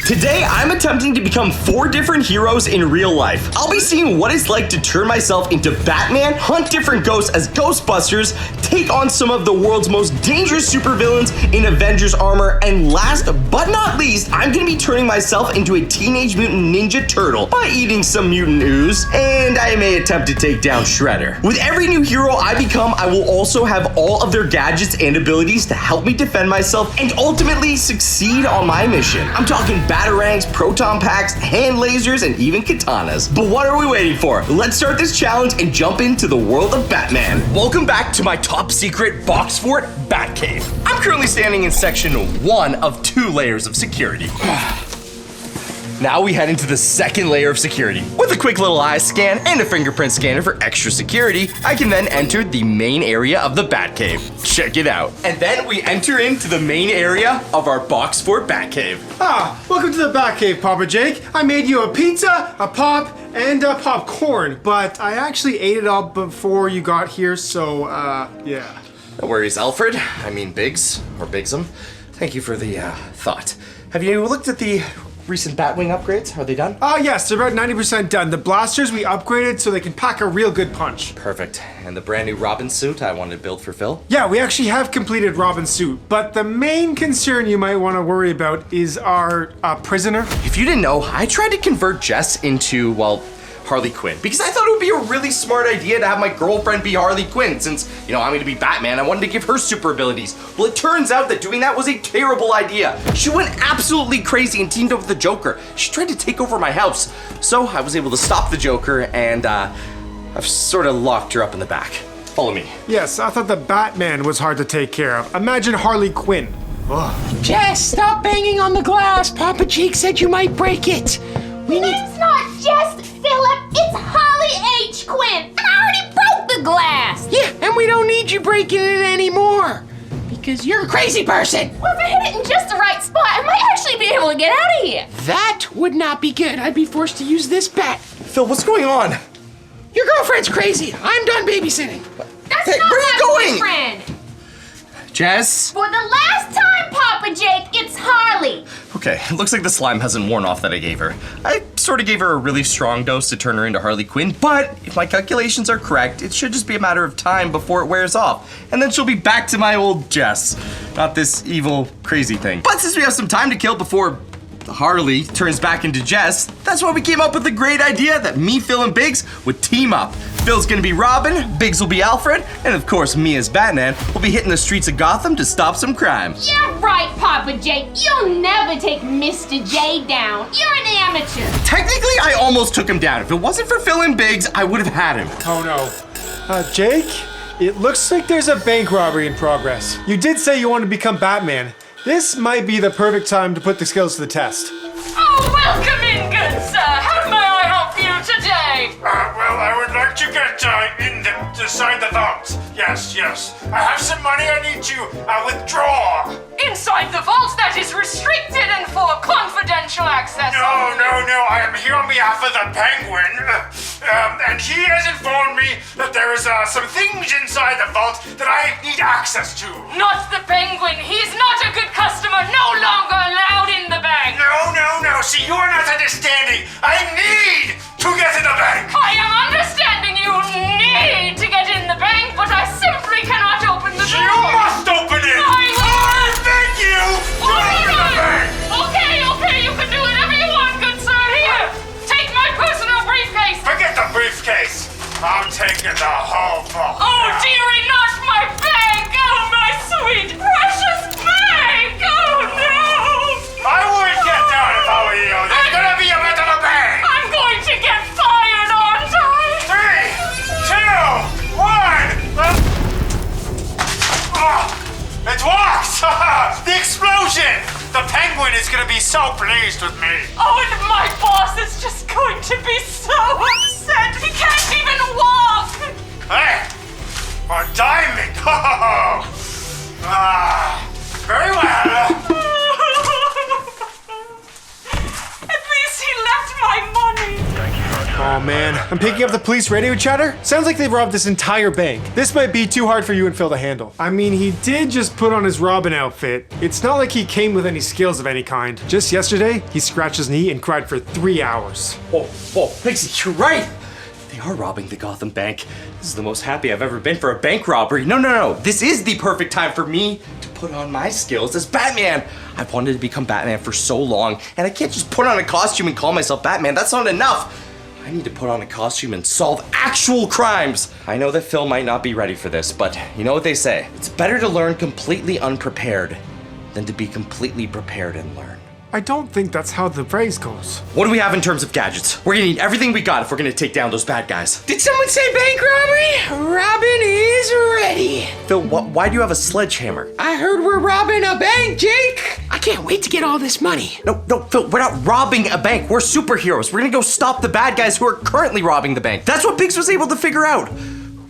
Today, I'm attempting to become 4 different heroes in real life. I'll be seeing what it's like to turn myself into Batman, hunt different ghosts as Ghostbusters, take on some of the world's most dangerous supervillains in Avengers armor, and last but not least, I'm gonna be turning myself into a Teenage Mutant Ninja Turtle by eating some mutant ooze, and I may attempt to take down Shredder. With every new hero I become, I will also have all of their gadgets and abilities to help me defend myself and ultimately succeed on my mission. I'm talking batterangs, proton packs, hand lasers, and even katanas. But what are we waiting for? Let's start this challenge and jump into the world of Batman. Welcome back to my top secret box fort Batcave. I'm currently standing in section 1 of 2 layers of security. Now we head into the second layer of security. With a quick little eye scan and a fingerprint scanner for extra security, I can then enter the main area of the Batcave. Check it out. And then we enter into the main area of our box fort Batcave. Welcome to the Batcave, Papa Jake. I made you a pizza, a pop, and a popcorn, but I actually ate it all before you got here, so, yeah. No worries, Alfred. I mean Biggs, or Bigsum. Thank you for the thought. Have you looked at the recent Batwing upgrades? Are they done? Yes, they're about 90% done. The blasters we upgraded so they can pack a real good punch. Perfect. And the brand new Robin suit I wanted to build for Phil? Yeah, we actually have completed Robin's suit, but the main concern you might want to worry about is our prisoner. If you didn't know, I tried to convert Jess into, well, Harley Quinn, because I thought it would be a really smart idea to have my girlfriend be Harley Quinn, since, you know, I'm going to be Batman. I wanted to give her super abilities. Well, it turns out that doing that was a terrible idea. She went absolutely crazy and teamed up with the Joker. She tried to take over my house. So I was able to stop the Joker, and I've sort of locked her up in the back. Follow me. Yes, I thought the Batman was hard to take care of. Imagine Harley Quinn. Ugh. Jess, stop banging on the glass. Papa Jake said you might break it. It's not just Philip, it's Holly H. Quinn, and I already broke the glass. Yeah, and we don't need you breaking it anymore. Because you're a crazy person. Well, if I hit it in just the right spot, I might actually be able to get out of here. That would not be good. I'd be forced to use this bat. Phil, what's going on? Your girlfriend's crazy. I'm done babysitting. That's Hey, not where are my you going? boyfriend. Jess? For the last time, Papa Jake, it's Harley. Okay, it looks like the slime hasn't worn off that I gave her. I sort of gave her a really strong dose to turn her into Harley Quinn, but if my calculations are correct, it should just be a matter of time before it wears off. And then she'll be back to my old Jess, not this evil, crazy thing. But since we have some time to kill before Harley turns back into Jess, that's why we came up with the great idea that me, Phil, and Biggs would team up. Phil's gonna be Robin, Biggs will be Alfred, and of course me as Batman will be hitting the streets of Gotham to stop some crime. You're right, Papa Jake. You'll never take Mr. J down. You're an amateur. Technically, I almost took him down. If it wasn't for Phil and Biggs, I would have had him. Oh no. Jake, it looks like there's a bank robbery in progress. You did say you want to become Batman. This might be the perfect time to put the skills to the test. Oh, welcome in, good sir. How may I help you today? Well, I would like to get inside the vault. Yes. I have some money I need to withdraw. Inside the vault that is restricted and for confidential access. No. I am here on behalf of the Penguin. And he has informed me that there is some things inside the vault that I need access to. Not the Penguin. He's not a good customer. No longer allowed in the bank. No. See, you are not understanding. I need to get in the bank. I am understanding you need to get in the bank, but I simply cannot open the door. You must open it. I beg you to open the bank. Okay, you can do whatever you want, good sir. Here, take my personal briefcase. Forget the briefcase. I'm taking the whole vault. Oh, dearie, not my bag. Oh, my sweet, precious bag. Oh, no. I wouldn't get down if I were you. There's gonna be a bit of a bang. I'm going to get fired, aren't I? 3, 2, 1. It works! The explosion! The Penguin is gonna be so pleased with me. Oh, and my boss is just going to be so upset. He can't even walk. Hey, a diamond! Very well. At least he left my money. Oh man, I'm picking up the police radio chatter. Sounds like they robbed this entire bank. This might be too hard for you and Phil to handle. I mean, he did just put on his Robin outfit. It's not like he came with any skills of any kind. Just yesterday, he scratched his knee and cried for 3 hours. Whoa, Pixie, you're right. They are robbing the Gotham Bank. This is the most happy I've ever been for a bank robbery. No. This is the perfect time for me to put on my skills as Batman. I've wanted to become Batman for so long, and I can't just put on a costume and call myself Batman. That's not enough. I need to put on a costume and solve actual crimes. I know that Phil might not be ready for this, but you know what they say. It's better to learn completely unprepared than to be completely prepared and learn. I don't think that's how the phrase goes. What do we have in terms of gadgets? We're gonna need everything we got if we're gonna take down those bad guys. Did someone say bank robbery? Robin is ready. Phil, why do you have a sledgehammer? I heard we're robbing a bank, Jake. I can't wait to get all this money. No, Phil, we're not robbing a bank. We're superheroes. We're gonna go stop the bad guys who are currently robbing the bank. That's what Biggs was able to figure out.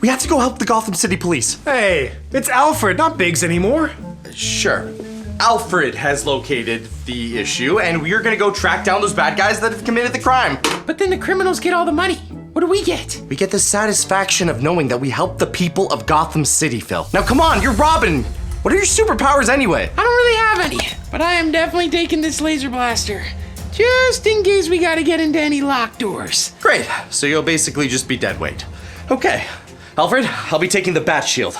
We have to go help the Gotham City Police. Hey, it's Alfred, not Biggs anymore. Sure. Alfred has located the issue, and we're gonna go track down those bad guys that have committed the crime. But then the criminals get all the money. What do we get? We get the satisfaction of knowing that we helped the people of Gotham City, Phil. Now come on, you're Robin. What are your superpowers anyway? I don't really have any, but I am definitely taking this laser blaster. Just in case we gotta get into any locked doors. Great, so you'll basically just be dead weight. Okay, Alfred, I'll be taking the bat shield.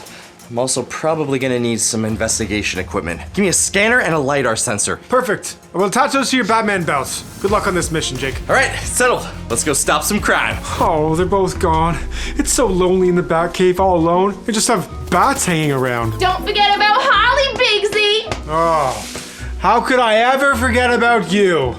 I'm also probably gonna need some investigation equipment. Give me a scanner and a LiDAR sensor. Perfect. I will attach those to your Batman belts. Good luck on this mission, Jake. All right, settled. Let's go stop some crime. Oh, they're both gone. It's so lonely in the Batcave all alone. They just have bats hanging around. Don't forget about Holly, Bigsy. Oh, how could I ever forget about you?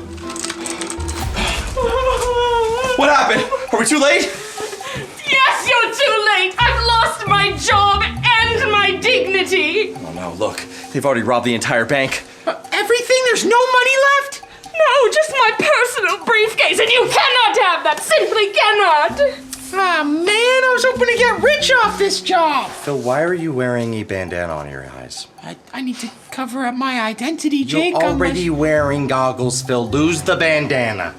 What happened? Are we too late? Yes, you're too late. I've lost my job and my dignity. Oh no, look. They've already robbed the entire bank. Everything? There's no money left? No, just my personal briefcase, and you cannot have that. Simply cannot. Ah, man, I was hoping to get rich off this job. Phil, why are you wearing a bandana on your eyes? I need to cover up my identity, Jake. You're already wearing goggles, Phil. Lose the bandana.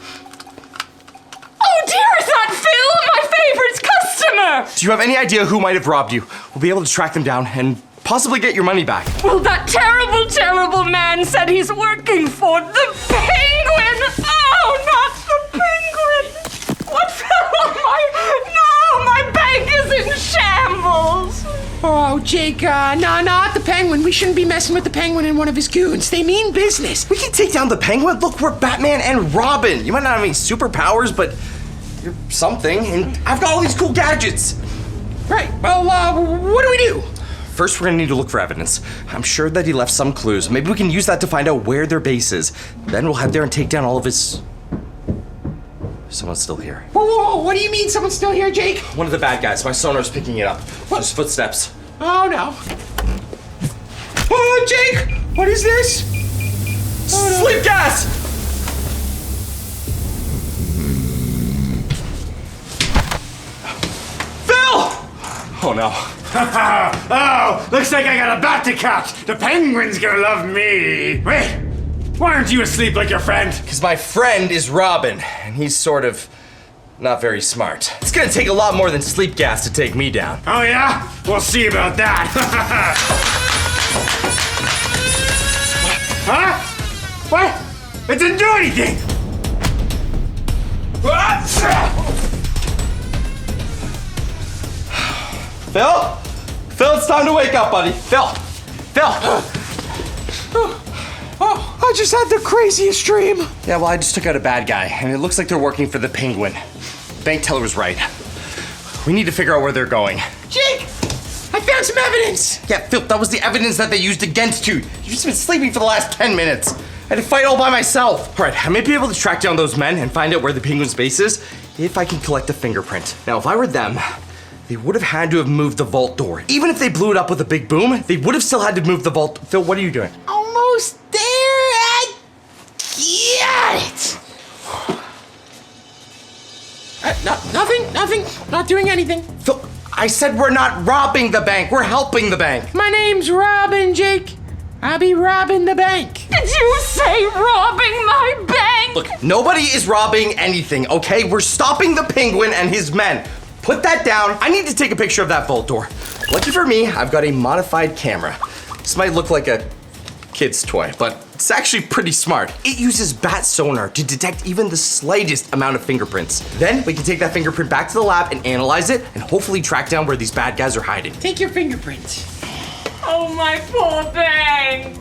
Oh dear, is that Phil, my favorite customer? Do you have any idea who might have robbed you? We'll be able to track them down and possibly get your money back. Well, that terrible, terrible man said he's working for the Penguin. Oh, not the Penguin. What fell on my bank is in shambles. Oh, Jake, no, not the Penguin. We shouldn't be messing with the Penguin and one of his goons. They mean business. We can take down the Penguin. Look, we're Batman and Robin. You might not have any superpowers, but you're something, and I've got all these cool gadgets. Right, well, what do we do? First, we're gonna need to look for evidence. I'm sure that he left some clues. Maybe we can use that to find out where their base is. Then we'll head there and take down all of his... Someone's still here. Whoa, what do you mean someone's still here, Jake? One of the bad guys. My sonar's picking it up. There's footsteps. Oh, no. Oh, Jake, what is this? Oh, no. Sleep gas! Phil! Oh no. Oh, looks like I got a bat to catch. The Penguin's gonna love me. Wait, why aren't you asleep like your friend? Because my friend is Robin, and he's sort of not very smart. It's gonna take a lot more than sleep gas to take me down. Oh yeah? We'll see about that. Huh? What? It didn't do anything. Phil? Phil, it's time to wake up, buddy. Phil! Oh, I just had the craziest dream. Yeah, well, I just took out a bad guy, and it looks like they're working for the Penguin. Bank teller was right. We need to figure out where they're going. Jake, I found some evidence. Yeah, Phil, that was the evidence that they used against you. You've just been sleeping for the last 10 minutes. I had to fight all by myself. All right, I may be able to track down those men and find out where the Penguin's base is if I can collect a fingerprint. Now, if I were them, they would have had to have moved the vault door. Even if they blew it up with a big boom, they would have still had to move the vault. Phil, what are you doing? Almost there. I got it. Nothing. Not doing anything. Phil, I said we're not robbing the bank. We're helping the bank. My name's Robin, Jake. I'll be robbing the bank. Did you say robbing my bank? Look, nobody is robbing anything, okay? We're stopping the penguin and his men. Put that down. I need to take a picture of that vault door. Lucky for me, I've got a modified camera. This might look like a kid's toy, but it's actually pretty smart. It uses bat sonar to detect even the slightest amount of fingerprints. Then we can take that fingerprint back to the lab and analyze it and hopefully track down where these bad guys are hiding. Take your fingerprints. Oh, my poor bank.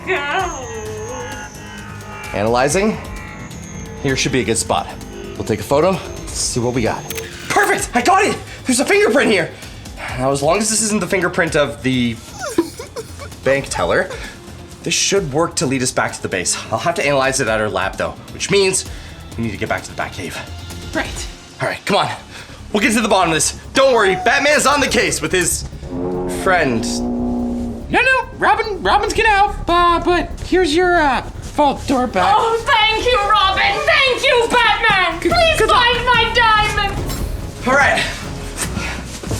Analyzing. Here should be a good spot. We'll take a photo, see what we got. Perfect, I got it. There's a fingerprint here. Now, as long as this isn't the fingerprint of the bank teller, this should work to lead us back to the base. I'll have to analyze it at our lab though, which means we need to get back to the Batcave. Right. All right, come on. We'll get to the bottom of this. Don't worry, Batman is on the case with his friend. No, Robin's get out. But here's your vault door back. Oh, thank you, Robin. Thank you, Batman. Please good find my diamond. All right,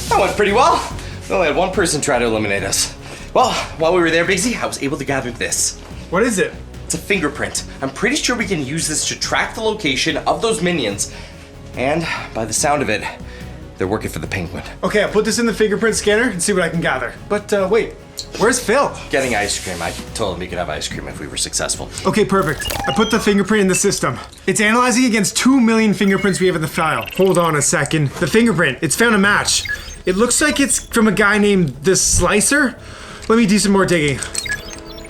that went pretty well. We only had one person try to eliminate us. Well, while we were there, Biggsy, I was able to gather this. What is it? It's a fingerprint. I'm pretty sure we can use this to track the location of those minions. And by the sound of it, they're working for the penguin. Okay, I'll put this in the fingerprint scanner and see what I can gather. But wait, where's Phil? Getting ice cream. I told him we could have ice cream if we were successful. Okay, perfect. I put the fingerprint in the system. It's analyzing against 2 million fingerprints we have in the file. Hold on a second. The fingerprint, it's found a match. It looks like it's from a guy named the Slicer. Let me do some more digging.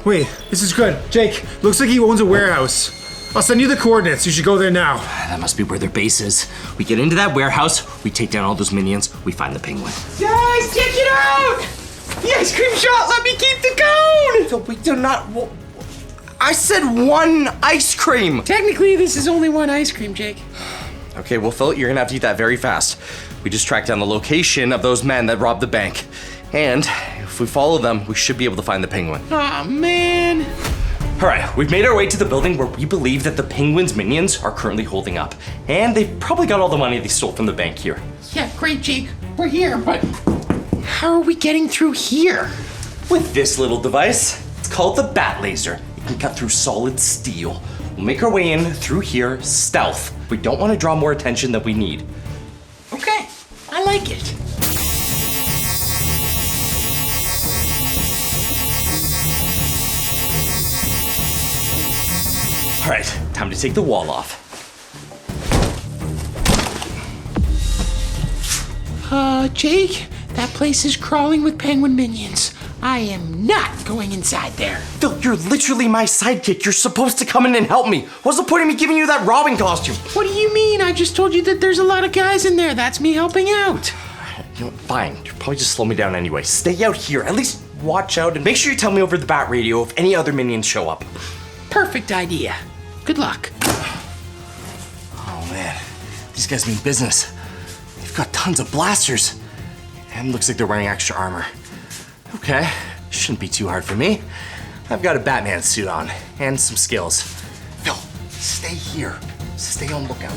Wait, this is good. Jake, looks like he owns a warehouse. I'll send you the coordinates. You should go there now. That must be where their base is. We get into that warehouse, we take down all those minions, we find the penguin. Guys, check it out! The ice cream shot let me keep the cone! So we do not... I said one ice cream! Technically, this is only one ice cream, Jake. Okay, well, Phil, you're gonna have to eat that very fast. We just tracked down the location of those men that robbed the bank. And if we follow them, we should be able to find the penguin. Aw, man. All right, we've made our way to the building where we believe that the penguin's minions are currently holding up. And they've probably got all the money they stole from the bank here. Yeah, great, Jake. We're here, but how are we getting through here? With this little device, it's called the bat laser. It can cut through solid steel. We'll make our way in through here, stealth. We don't want to draw more attention than we need. Okay, I like it. All right, time to take the wall off. Jake, that place is crawling with penguin minions. I am not going inside there. Phil, you're literally my sidekick. You're supposed to come in and help me. What's the point of me giving you that Robin costume? What do you mean? I just told you that there's a lot of guys in there. That's me helping out. You know, fine. You'll probably just slow me down anyway. Stay out here. At least watch out and make sure you tell me over the bat radio if any other minions show up. Perfect idea. Good luck. Oh man, these guys mean business. They've got tons of blasters. And looks like they're wearing extra armor. Okay, shouldn't be too hard for me. I've got a Batman suit on and some skills. Phil, stay here. Stay on lookout.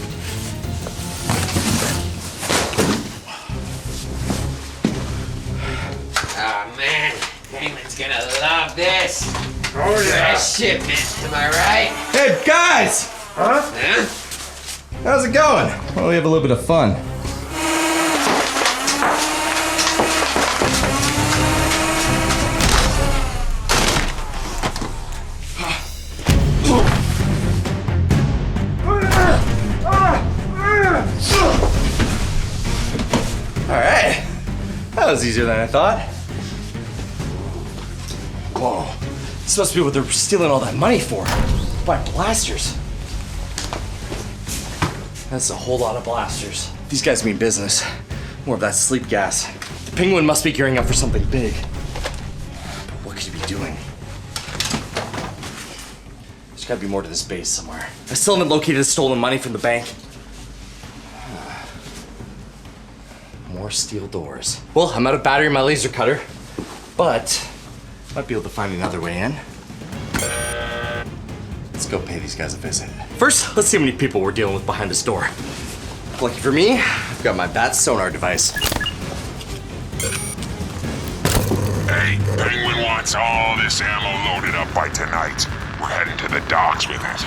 Oh man, Penguin's gonna love this. Oh yeah. Fresh shipment, am I right? Hey guys! Huh? Huh? How's it going? Well, we have a little bit of fun. Alright. That was easier than I thought. Whoa. This must be what they're stealing all that money for. Buy blasters. That's a whole lot of blasters. These guys mean business. More of that sleep gas. The penguin must be gearing up for something big. But what could he be doing? There's gotta be more to this base somewhere. I still haven't located the stolen money from the bank. More steel doors. Well, I'm out of battery in my laser cutter, but might be able to find another way in. Let's go pay these guys a visit. First, let's see how many people we're dealing with behind this door. Lucky for me, I've got my bat sonar device. Hey, Penguin wants all this ammo loaded up by tonight. We're heading to the docks with it.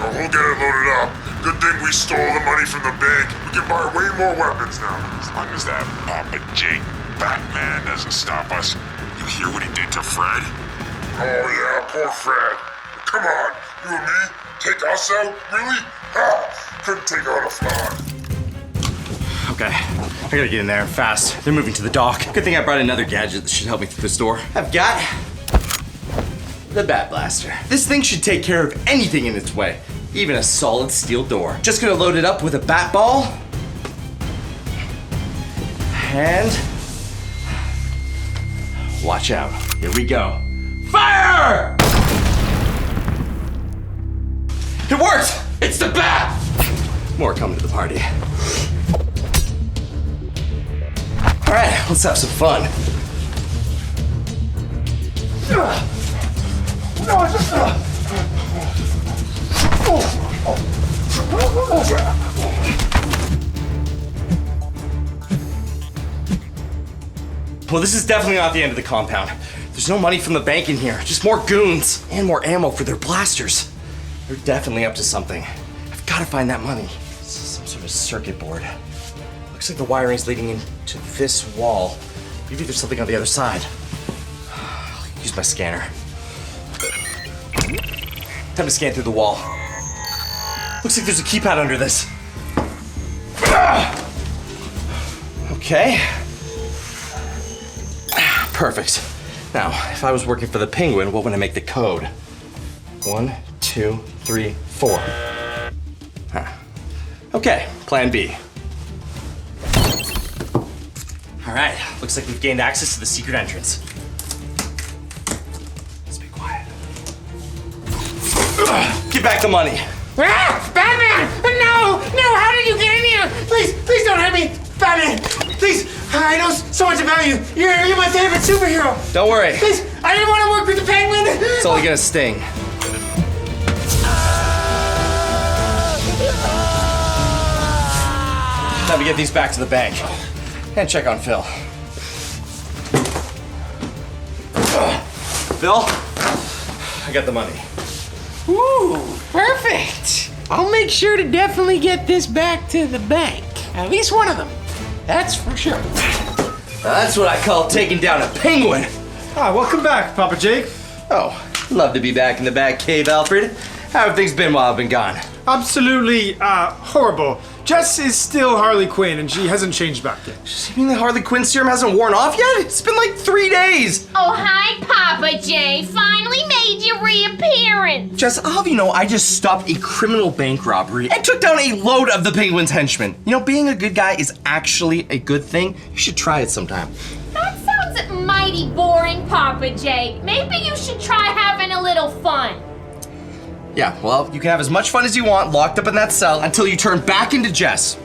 We'll get it loaded up. We stole the money from the bank. We can buy way more weapons now. As long as that Papa Jake Batman doesn't stop us. You hear what he did to Fred? Oh yeah, poor Fred. Come on, you and me? Take us out? Really? Ha! Couldn't take out a fly. Okay, I gotta get in there fast. They're moving to the dock. Good thing I brought another gadget that should help me through this door. I've got the Bat Blaster. This thing should take care of anything in its way, even a solid steel door. Just gonna load it up with a bat ball. And watch out. Here we go. Fire! It worked! It's the bat! More coming to the party. All right, let's have some fun. Well, this is definitely not the end of the compound. There's no money from the bank in here, just more goons and more ammo for their blasters. They're definitely up to something. I've got to find that money. This is some sort of circuit board. Looks like the wiring's leading into this wall. Maybe there's something on the other side. I'll use my scanner. Time to scan through the wall. Looks like there's a keypad under this. Okay. Perfect. Now, if I was working for the Penguin, what would I make the code? 1, 2, 3, 4. Huh. Okay, plan B. All right, looks like we've gained access to the secret entrance. Let's be quiet. Give back the money. Ah! Batman! No! No! How did you get in here? Please don't hurt me! Batman! Please! I know so much about you. You're my favorite superhero. Don't worry. Please! I didn't want to work with the Penguin! It's only gonna sting. Time to get these back to the bank. And check on Phil. Phil, I got the money. Ooh, perfect! I'll make sure to definitely get this back to the bank. At least one of them. That's for sure. Now that's what I call taking down a penguin. Ah, welcome back, Papa Jake. Oh, love to be back in the Bat Cave, Alfred. How have things been while I've been gone? Absolutely, horrible. Jess is still Harley Quinn, and she hasn't changed back yet. You mean the Harley Quinn serum hasn't worn off yet? It's been like 3 days. Oh, hi, Papa J. Finally made your reappearance. Jess, I'll have you know I just stopped a criminal bank robbery and took down a load of the Penguin's henchmen. You know, being a good guy is actually a good thing. You should try it sometime. That sounds mighty boring, Papa J. Maybe you should try having a little fun. Yeah, well, you can have as much fun as you want locked up in that cell until you turn back into Jess.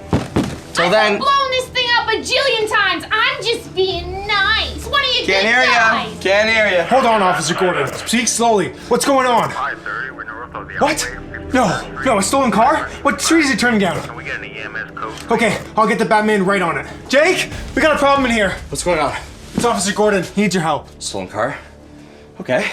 Till then... I've blown this thing up a jillion times. I'm just being nice. What are you Can't hear guys? ya. Can't hear ya. Hold on, Officer Gordon. Speak slowly. What's going on? What? No, a stolen car? What street is he turning down? Okay, I'll get the Batman right on it. Jake, we got a problem in here. What's going on? It's Officer Gordon. He needs your help. Stolen car? Okay.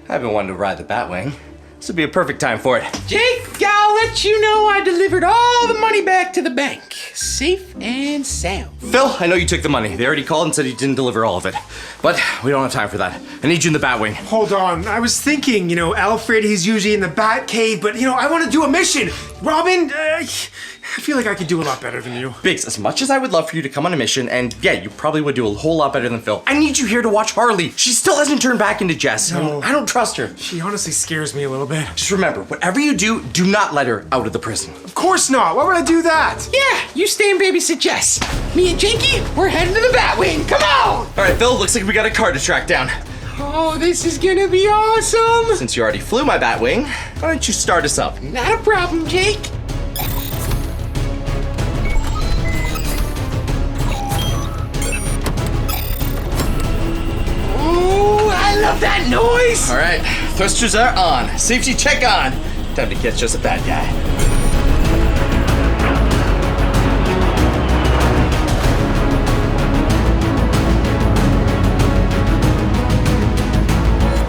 I've been wanting to ride the Batwing. This would be a perfect time for it. Jake, I'll let you know I delivered all the money back to the bank. Safe and sound. Phil, I know you took the money. They already called and said you didn't deliver all of it. But we don't have time for that. I need you in the Batwing. Hold on. I was thinking, Alfred, he's usually in the Bat Cave, but, I want to do a mission. Robin, I feel like I could do a lot better than you. Biggs, as much as I would love for you to come on a mission, and yeah, you probably would do a whole lot better than Phil, I need you here to watch Harley. She still hasn't turned back into Jess. No. I don't trust her. She honestly scares me a little bit. Just remember, whatever you do, do not let her out of the prison. Of course not. Why would I do that? Yeah, you stay and babysit Jess. Me and Jakey, we're heading to the Batwing. Come on! All right, Phil, looks like we got a car to track down. Oh, this is gonna be awesome! Since you already flew my Batwing, why don't you start us up? Not a problem, Jake. Ooh, I love that noise! All right, thrusters are on. Safety check on. Time to catch us a bad guy.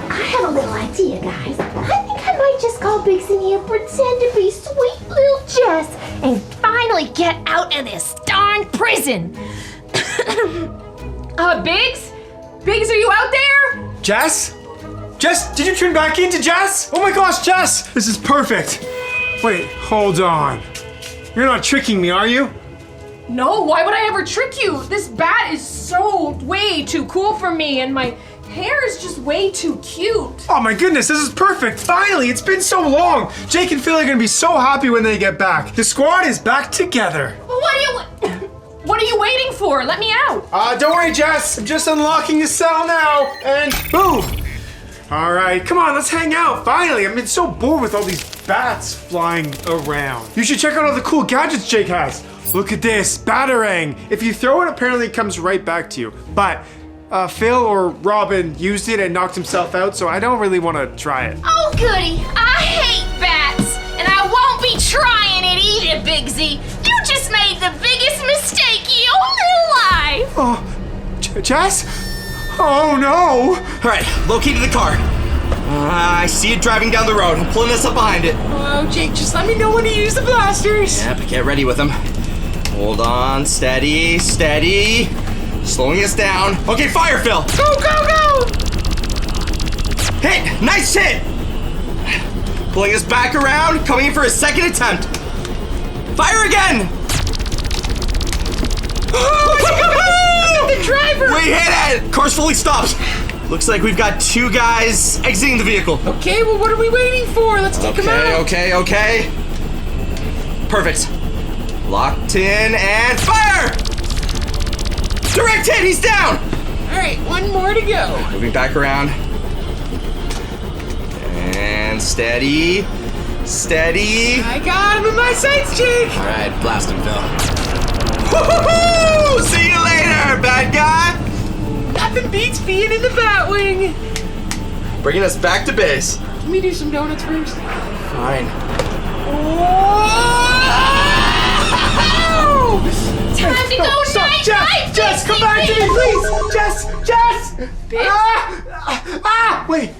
I have a little idea, guys. I think I might just call Biggs in here, pretend to be sweet little Jess, and finally get out of this darn prison. Biggs? Biggs, are you out there? Jess? Jess, did you turn back into Jess? Oh my gosh, Jess! This is perfect. Wait, hold on. You're not tricking me, are you? No, why would I ever trick you? This bat is so way too cool for me, and my hair is just way too cute. Oh my goodness, this is perfect. Finally, it's been so long. Jake and Phil are gonna be so happy when they get back. The squad is back together. Well, what are you waiting for? Let me out. Don't worry, Jess. I'm just unlocking the cell now, and boom. All right, come on, let's hang out. Finally, I've been so bored with all these bats flying around. You should check out all the cool gadgets Jake has. Look at this, batarang. If you throw it, apparently it comes right back to you. But Phil or Robin used it and knocked himself out, so I don't really want to try it. Oh, goody. I hate bats, and I won't be trying it either, Bigsy. You just made the biggest mistake of your life. Oh, Jess? Oh, no. All right, located the car. I see it driving down the road. I'm pulling us up behind it. Oh, Jake, just let me know when to use the blasters. Yep, get ready with them. Hold on, steady, steady. Slowing us down. Okay, fire, Phil. Go, go, go! Hit, nice hit. Pulling us back around, coming in for a second attempt. Fire again. The driver! We hit it! Car's fully stopped. Looks like we've got 2 guys exiting the vehicle. Okay, well, what are we waiting for? Let's take him out. Okay. Perfect. Locked in and fire! Direct hit, he's down! All right, one more to go. Moving back around. And steady. Steady. I got him in my sights, Jake. All right, blast him, Phil. Woo-hoo-hoo! See you later, bad guy! Nothing beats being in the Batwing. Bringing us back to base. Can we do some donuts first? Fine. Time to go night-night, Jess, come back to me, please! Jess! Wait.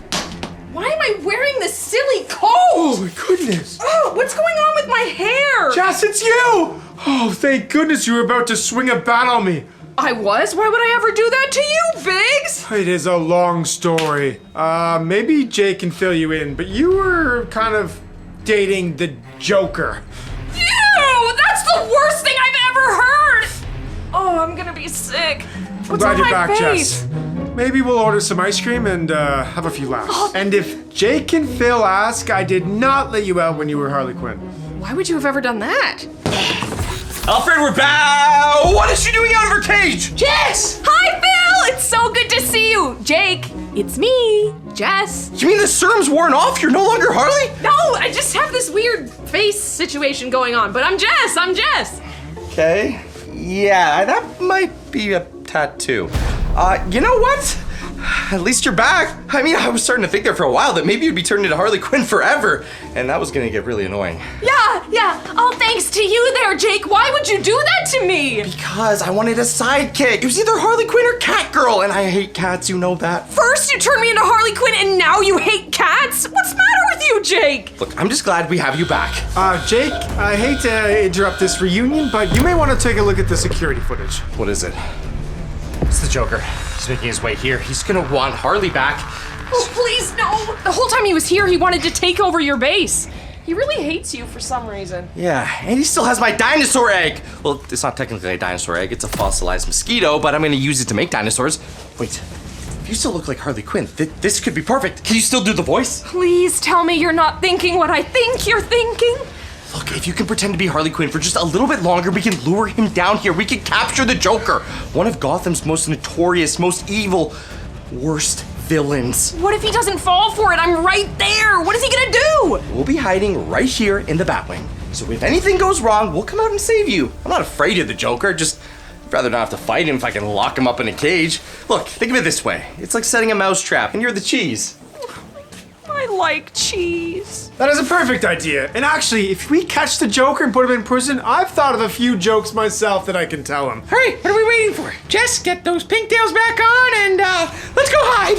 Why am I wearing this silly coat? Oh my goodness. Oh, what's going on with my hair? Jess, it's you! Oh, thank goodness you were about to swing a bat on me. I was? Why would I ever do that to you, Biggs? It is a long story. Maybe Jake can fill you in, but you were kind of dating the Joker. Ew! That's the worst thing I've ever heard! Oh, I'm gonna be sick. What's Glad on you're my back, face? Jess. Maybe we'll order some ice cream and have a few laughs. And if Jake and Phil ask, I did not let you out when you were Harley Quinn. Why would you have ever done that? Alfred, we're back! What is she doing out of her cage? Jess! Hi, Phil! It's so good to see you. Jake, it's me, Jess. You mean the serum's worn off? You're no longer Harley? No, I just have this weird face situation going on, but I'm Jess. Okay. Yeah, that might be a tattoo. You know what? At least you're back. I mean, I was starting to think there for a while that maybe you'd be turned into Harley Quinn forever, and that was gonna get really annoying. Yeah. All thanks to you there, Jake. Why would you do that to me? Because I wanted a sidekick. It was either Harley Quinn or Catgirl, and I hate cats, you know that. First you turned me into Harley Quinn, and now you hate cats? What's the matter with you, Jake? Look, I'm just glad we have you back. Jake, I hate to interrupt this reunion, but you may want to take a look at the security footage. What is it? It's the Joker. He's making his way here. He's gonna want Harley back. Oh, please, no. The whole time he was here, he wanted to take over your base. He really hates you for some reason. Yeah, and he still has my dinosaur egg. Well, it's not technically a dinosaur egg. It's a fossilized mosquito, but I'm gonna use it to make dinosaurs. Wait, if you still look like Harley Quinn, this could be perfect. Can you still do the voice? Please tell me you're not thinking what I think you're thinking. Look, if you can pretend to be Harley Quinn for just a little bit longer, we can lure him down here. We can capture the Joker, one of Gotham's most notorious, most evil, worst villains. What if he doesn't fall for it? I'm right there. What is he gonna do? We'll be hiding right here in the Batwing. So if anything goes wrong, we'll come out and save you. I'm not afraid of the Joker, just I'd rather not have to fight him if I can lock him up in a cage. Look, think of it this way. It's like setting a mousetrap, and you're the cheese. I like cheese. That is a perfect idea. And actually, if we catch the Joker and put him in prison, I've thought of a few jokes myself that I can tell him. Hurry, what are we waiting for? Jess, get those pigtails back on and let's go hide.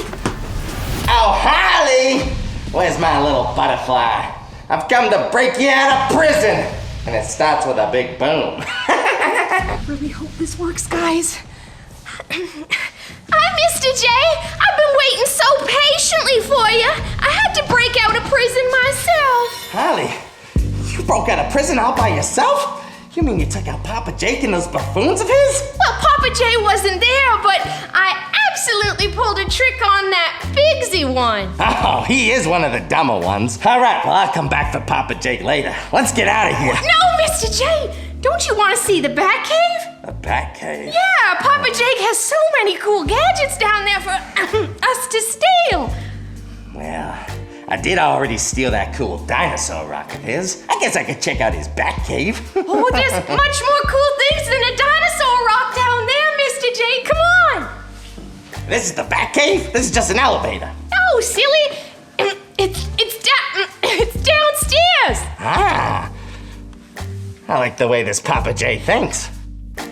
Oh, Harley! Where's my little butterfly? I've come to break you out of prison. And it starts with a big boom. I really hope this works, guys. Hi, Mr. J. I've been waiting so patiently for you. I had to break out of prison myself. Holly, you broke out of prison all by yourself? You mean you took out Papa Jake and those buffoons of his? Well, Papa J wasn't there, but I absolutely pulled a trick on that Bigsy one. Oh, he is one of the dumber ones. All right, well, I'll come back for Papa Jake later. Let's get out of here. No, Mr. J. Don't you want to see the Batcave? The Batcave? Yeah, Papa Jake has so many cool gadgets down there for us to steal. Well, I did already steal that cool dinosaur rock of his. I guess I could check out his Batcave. Oh, there's much more cool things than a dinosaur rock down there, Mr. J. Come on. This is the Batcave? This is just an elevator. No, silly. It's downstairs. Ah. I like the way this Papa J thinks. And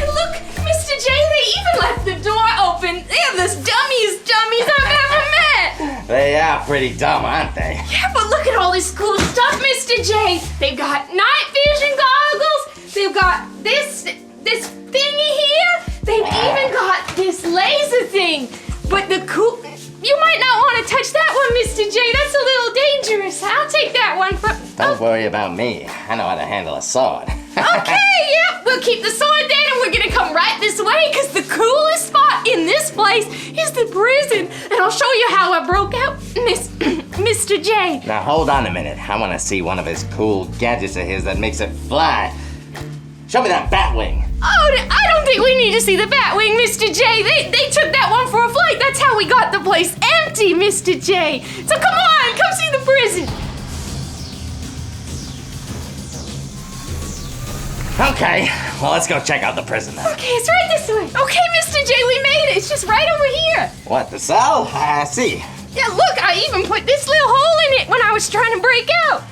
look, Mr. J, they even left the door open. They are the dummies I've ever met. They are pretty dumb, aren't they? Yeah, but look at all this cool stuff, Mr. J. They've got night vision goggles. They've got this thingy here. They've even got this laser thing. But you might not want to touch that one, Mr. J. That's a little dangerous. I'll take that one. But Don't worry about me. I know how to handle a sword. Okay, yeah, we'll keep the sword then, and we're gonna come right this way, because the coolest spot in this place is the prison. And I'll show you how I broke out, Mr. J. Now hold on a minute. I want to see one of his cool gadgets of his that makes it fly. Show me that Batwing. Oh, I don't think we need to see the Batwing, Mr. J. They took that one for a flight. That's how we got the place empty, Mr. J. So come on, come see the prison. Okay, well, let's go check out the prison then. Okay, it's right this way. Okay, Mr. J, we made it. It's just right over here. What, the cell? I see. Yeah, look, I even put this little hole in it when I was trying to break out.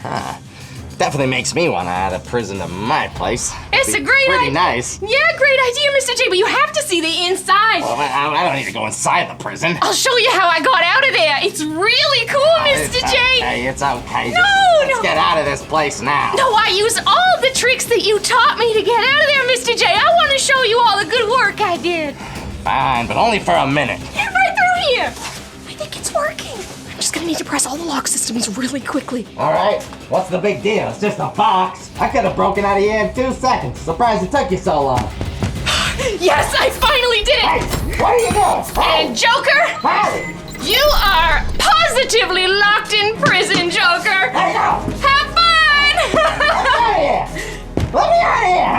Definitely makes me want to add a prison to my place. It's a great idea. Pretty nice. Yeah, great idea, Mr. J, but you have to see the inside. Well, I don't need to go inside the prison. I'll show you how I got out of there. It's really cool, Mr. J. Okay, it's okay. No, Let's get out of this place now. No, I use all the tricks that you taught me to get out of there, Mr. J. I want to show you all the good work I did. Fine, but only for a minute. Yeah, right through here. I think it's working. I'm just gonna need to press all the lock systems really quickly. All right, what's the big deal? It's just a box. I could have broken out of here in 2 seconds. Surprised it took you so long. Yes, I finally did it. Hey, what are you doing? And Joker, Hey! you are positively locked in prison, Joker. Hey, no! Have fun! Let me out of here! Let me out of here!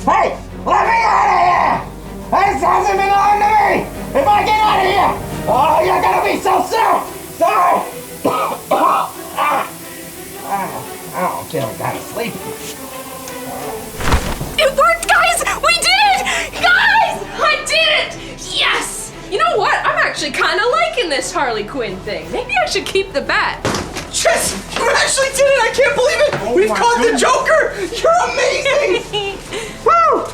Hey! Let me out of here! This doesn't belong to me! If I get out of here, oh, you're gonna be so sick! Sorry! Oh, I'm kind of sleepy. It worked, guys! We did it! Guys! I did it! Yes! You know what? I'm actually kind of liking this Harley Quinn thing. Maybe I should keep the bat. Yes! You actually did it! I can't believe it! We've caught the Joker! You're amazing! Woo!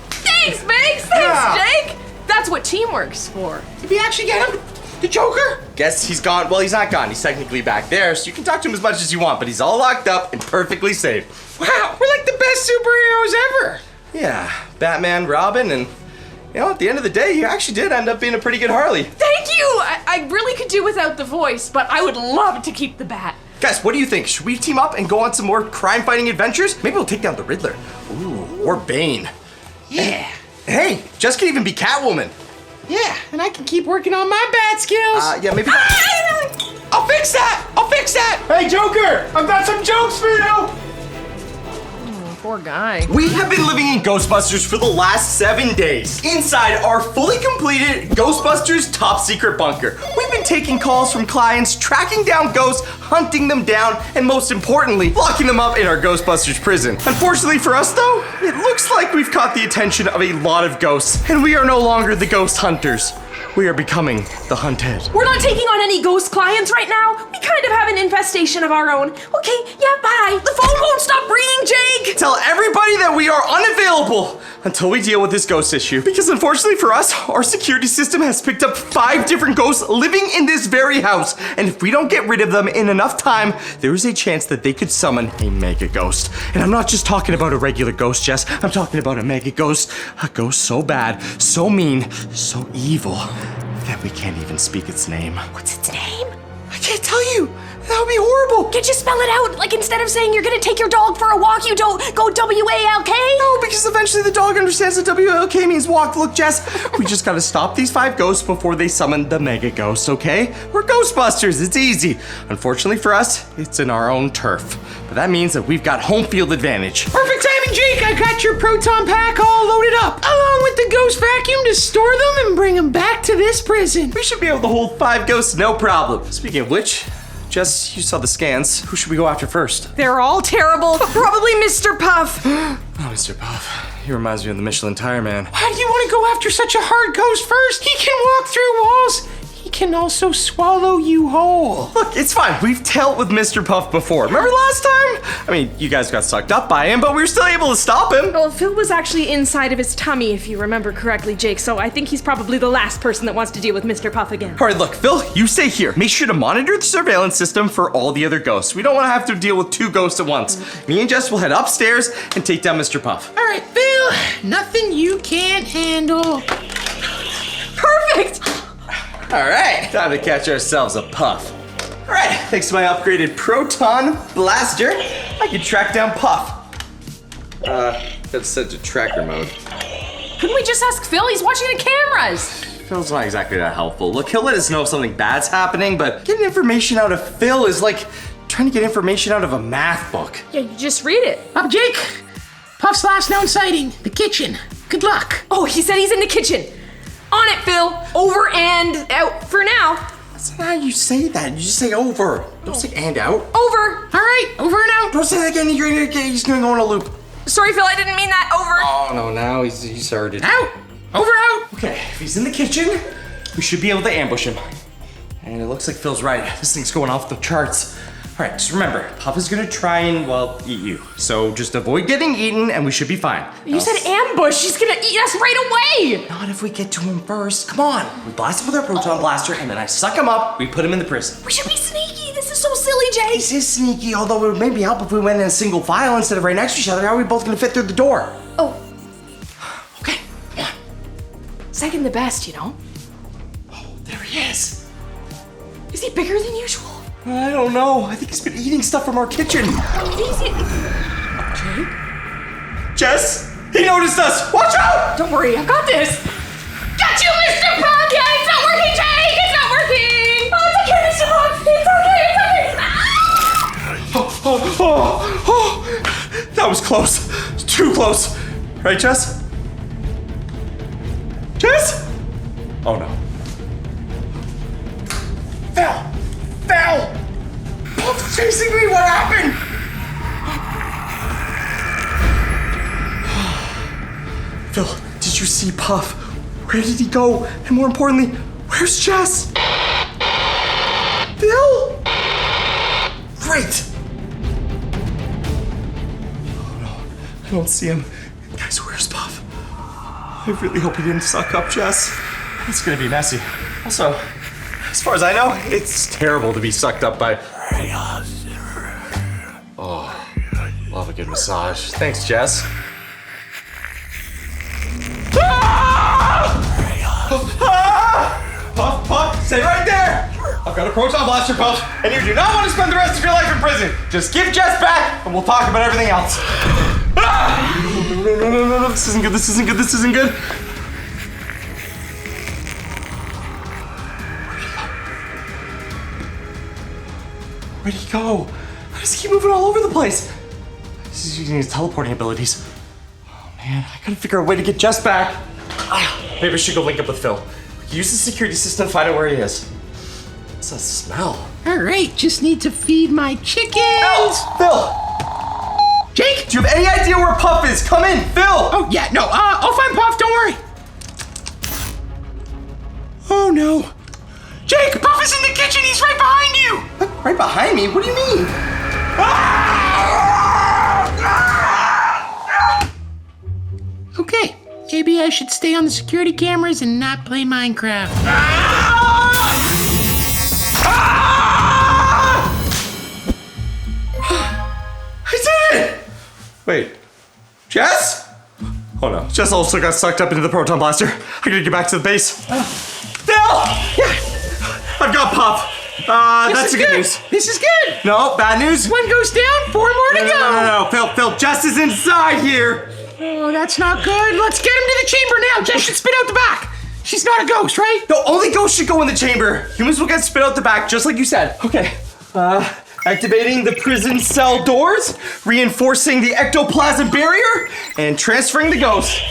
Thanks, Banks! Thanks, Jake! That's what teamwork's for. Did we actually get him? The Joker? Guess he's gone. Well, he's not gone. He's technically back there, so you can talk to him as much as you want, but he's all locked up and perfectly safe. Wow, we're like the best superheroes ever. Yeah, Batman, Robin, and you know, at the end of the day, you actually did end up being a pretty good Harley. Thank you! I really could do without the voice, but I would love to keep the bat. Guys, what do you think? Should we team up and go on some more crime-fighting adventures? Maybe we'll take down the Riddler. Ooh, or Bane. Yeah. Hey, Jess can even be Catwoman. Yeah, and I can keep working on my bat skills. Yeah, maybe. I'll fix that! I'll fix that! Hey, Joker! I've got some jokes for you! Poor guy. We have been living in Ghostbusters for the last 7 days, inside our fully completed Ghostbusters top secret bunker. We've been taking calls from clients, tracking down ghosts, hunting them down, and most importantly, locking them up in our Ghostbusters prison. Unfortunately for us though, it looks like we've caught the attention of a lot of ghosts, and we are no longer the ghost hunters. We are becoming the hunted. We're not taking on any ghost clients right now. We kind of have an infestation of our own. Okay, yeah, bye. The phone won't stop ringing, Jake. Tell everybody that we are unavailable until we deal with this ghost issue. Because unfortunately for us, our security system has picked up 5 different ghosts living in this very house. And if we don't get rid of them in enough time, there is a chance that they could summon a mega ghost. And I'm not just talking about a regular ghost, Jess. I'm talking about a mega ghost. A ghost so bad, so mean, so evil that we can't even speak its name. What's its name? I can't tell you. That would be horrible. Can't you spell it out? Like instead of saying you're gonna take your dog for a walk, you don't go W-A-L-K? No, because eventually the dog understands that W-A-L-K means walk. Look, Jess, we just gotta stop these 5 ghosts before they summon the mega ghosts, okay? We're Ghostbusters, it's easy. Unfortunately for us, it's in our own turf. But that means that we've got home field advantage. Perfect timing, Jake. I got your proton pack all loaded up, along with the ghost vacuum to store them and bring them back to this prison. We should be able to hold 5 ghosts, no problem. Speaking of which, Jess, you saw the scans. Who should we go after first? They're all terrible. Probably Mr. Puff. Oh, Mr. Puff. He reminds me of the Michelin Tire Man. Why do you want to go after such a hard ghost first? He can walk through walls. He can also swallow you whole. Look, it's fine. We've dealt with Mr. Puff before. Remember last time? I mean, you guys got sucked up by him, but we were still able to stop him. Well, Phil was actually inside of his tummy, if you remember correctly, Jake, so I think he's probably the last person that wants to deal with Mr. Puff again. All right, look, Phil, you stay here. Make sure to monitor the surveillance system for all the other ghosts. We don't want to have to deal with 2 ghosts at once. Me and Jess will head upstairs and take down Mr. Puff. All right, Phil, nothing you can't handle. Perfect! All right, time to catch ourselves a Puff. All right, thanks to my upgraded proton blaster, I can track down Puff. That's set to tracker mode. Couldn't we just ask Phil? He's watching the cameras. Phil's not exactly that helpful. Look, he'll let us know if something bad's happening, but getting information out of Phil is like trying to get information out of a math book. Yeah, you just read it. Up, Jake. Puff's last known sighting, the kitchen. Good luck. Oh, he said he's in the kitchen. On it, Phil. Over and out for now. That's not how you say that. You just say over. Don't say and out. Over. All right, over and out. Don't say that again. He's gonna go on a loop. Sorry, Phil, I didn't mean that. Over. Oh, no, now he's heard it. Out. Over, out. Okay, if he's in the kitchen, we should be able to ambush him. And it looks like Phil's right. This thing's going off the charts. All right, just remember, Puff is gonna try and, well, eat you. So just avoid getting eaten and we should be fine. You said ambush. He's gonna eat us right away. Not if we get to him first. Come on. We blast him with our proton blaster and then I suck him up. We put him in the prison. We should be sneaky. This is so silly, Jay. This is sneaky, although it would maybe help if we went in a single file instead of right next to each other. How are we both gonna fit through the door? Oh, Okay, come on. second the best, you know. Oh, there he is. Is he bigger than usual? I don't know. I think he's been eating stuff from our kitchen. Jake? Jess, he noticed us. Watch out! Don't worry, I got this. Got you, Mr. Puff! Yeah, it's not working, Jake! It's not working! Oh, it's okay, Mr. Puff! It's okay, it's okay! That was close. Too close. Right, Jess? Jess? Oh, no. Val! Puff's chasing me. What happened? Phil, did you see Puff? Where did he go? And more importantly, where's Jess? Phil? Great. Oh no, I don't see him. Guys, where's Puff? I really hope he didn't suck up Jess. It's gonna be messy. Also, as far as I know, it's terrible to be sucked up by... Oh, love a good massage. Thanks, Jess. Puff, stay right there! I've got a proton blaster, Puff, and you do not want to spend the rest of your life in prison. Just give Jess back, and we'll talk about everything else. No, this isn't good. Where'd he go? Why does he keep moving all over the place? He's using his teleporting abilities. Oh man, I gotta figure out a way to get Jess back. Maybe I should go link up with Phil. Use the security system to find out where he is. What's that smell? All right, just need to feed my chickens. Phil! Jake? Do you have any idea where Puff is? Come in, Phil! Oh, yeah, no, I'll find Puff, don't worry. Oh, no. Jake, Puff is in the kitchen, he's right behind you. What? Right behind me? What do you mean? Okay, maybe I should stay on the security cameras and not play Minecraft. I did it! Wait, Jess? Oh no, Jess also got sucked up into the proton blaster. I gotta get back to the base. Phil! Yeah, I've got Puff. That's the good news. This is good. No, bad news. One goes down, 4 more to go. No, Phil, Jess is inside here. Oh, that's not good. Let's get him to the chamber now. Jess should spit out the back. She's not a ghost, right? No, only ghosts should go in the chamber. Humans will get spit out the back, just like you said. Okay. Activating the prison cell doors, reinforcing the ectoplasm barrier, and transferring the ghost.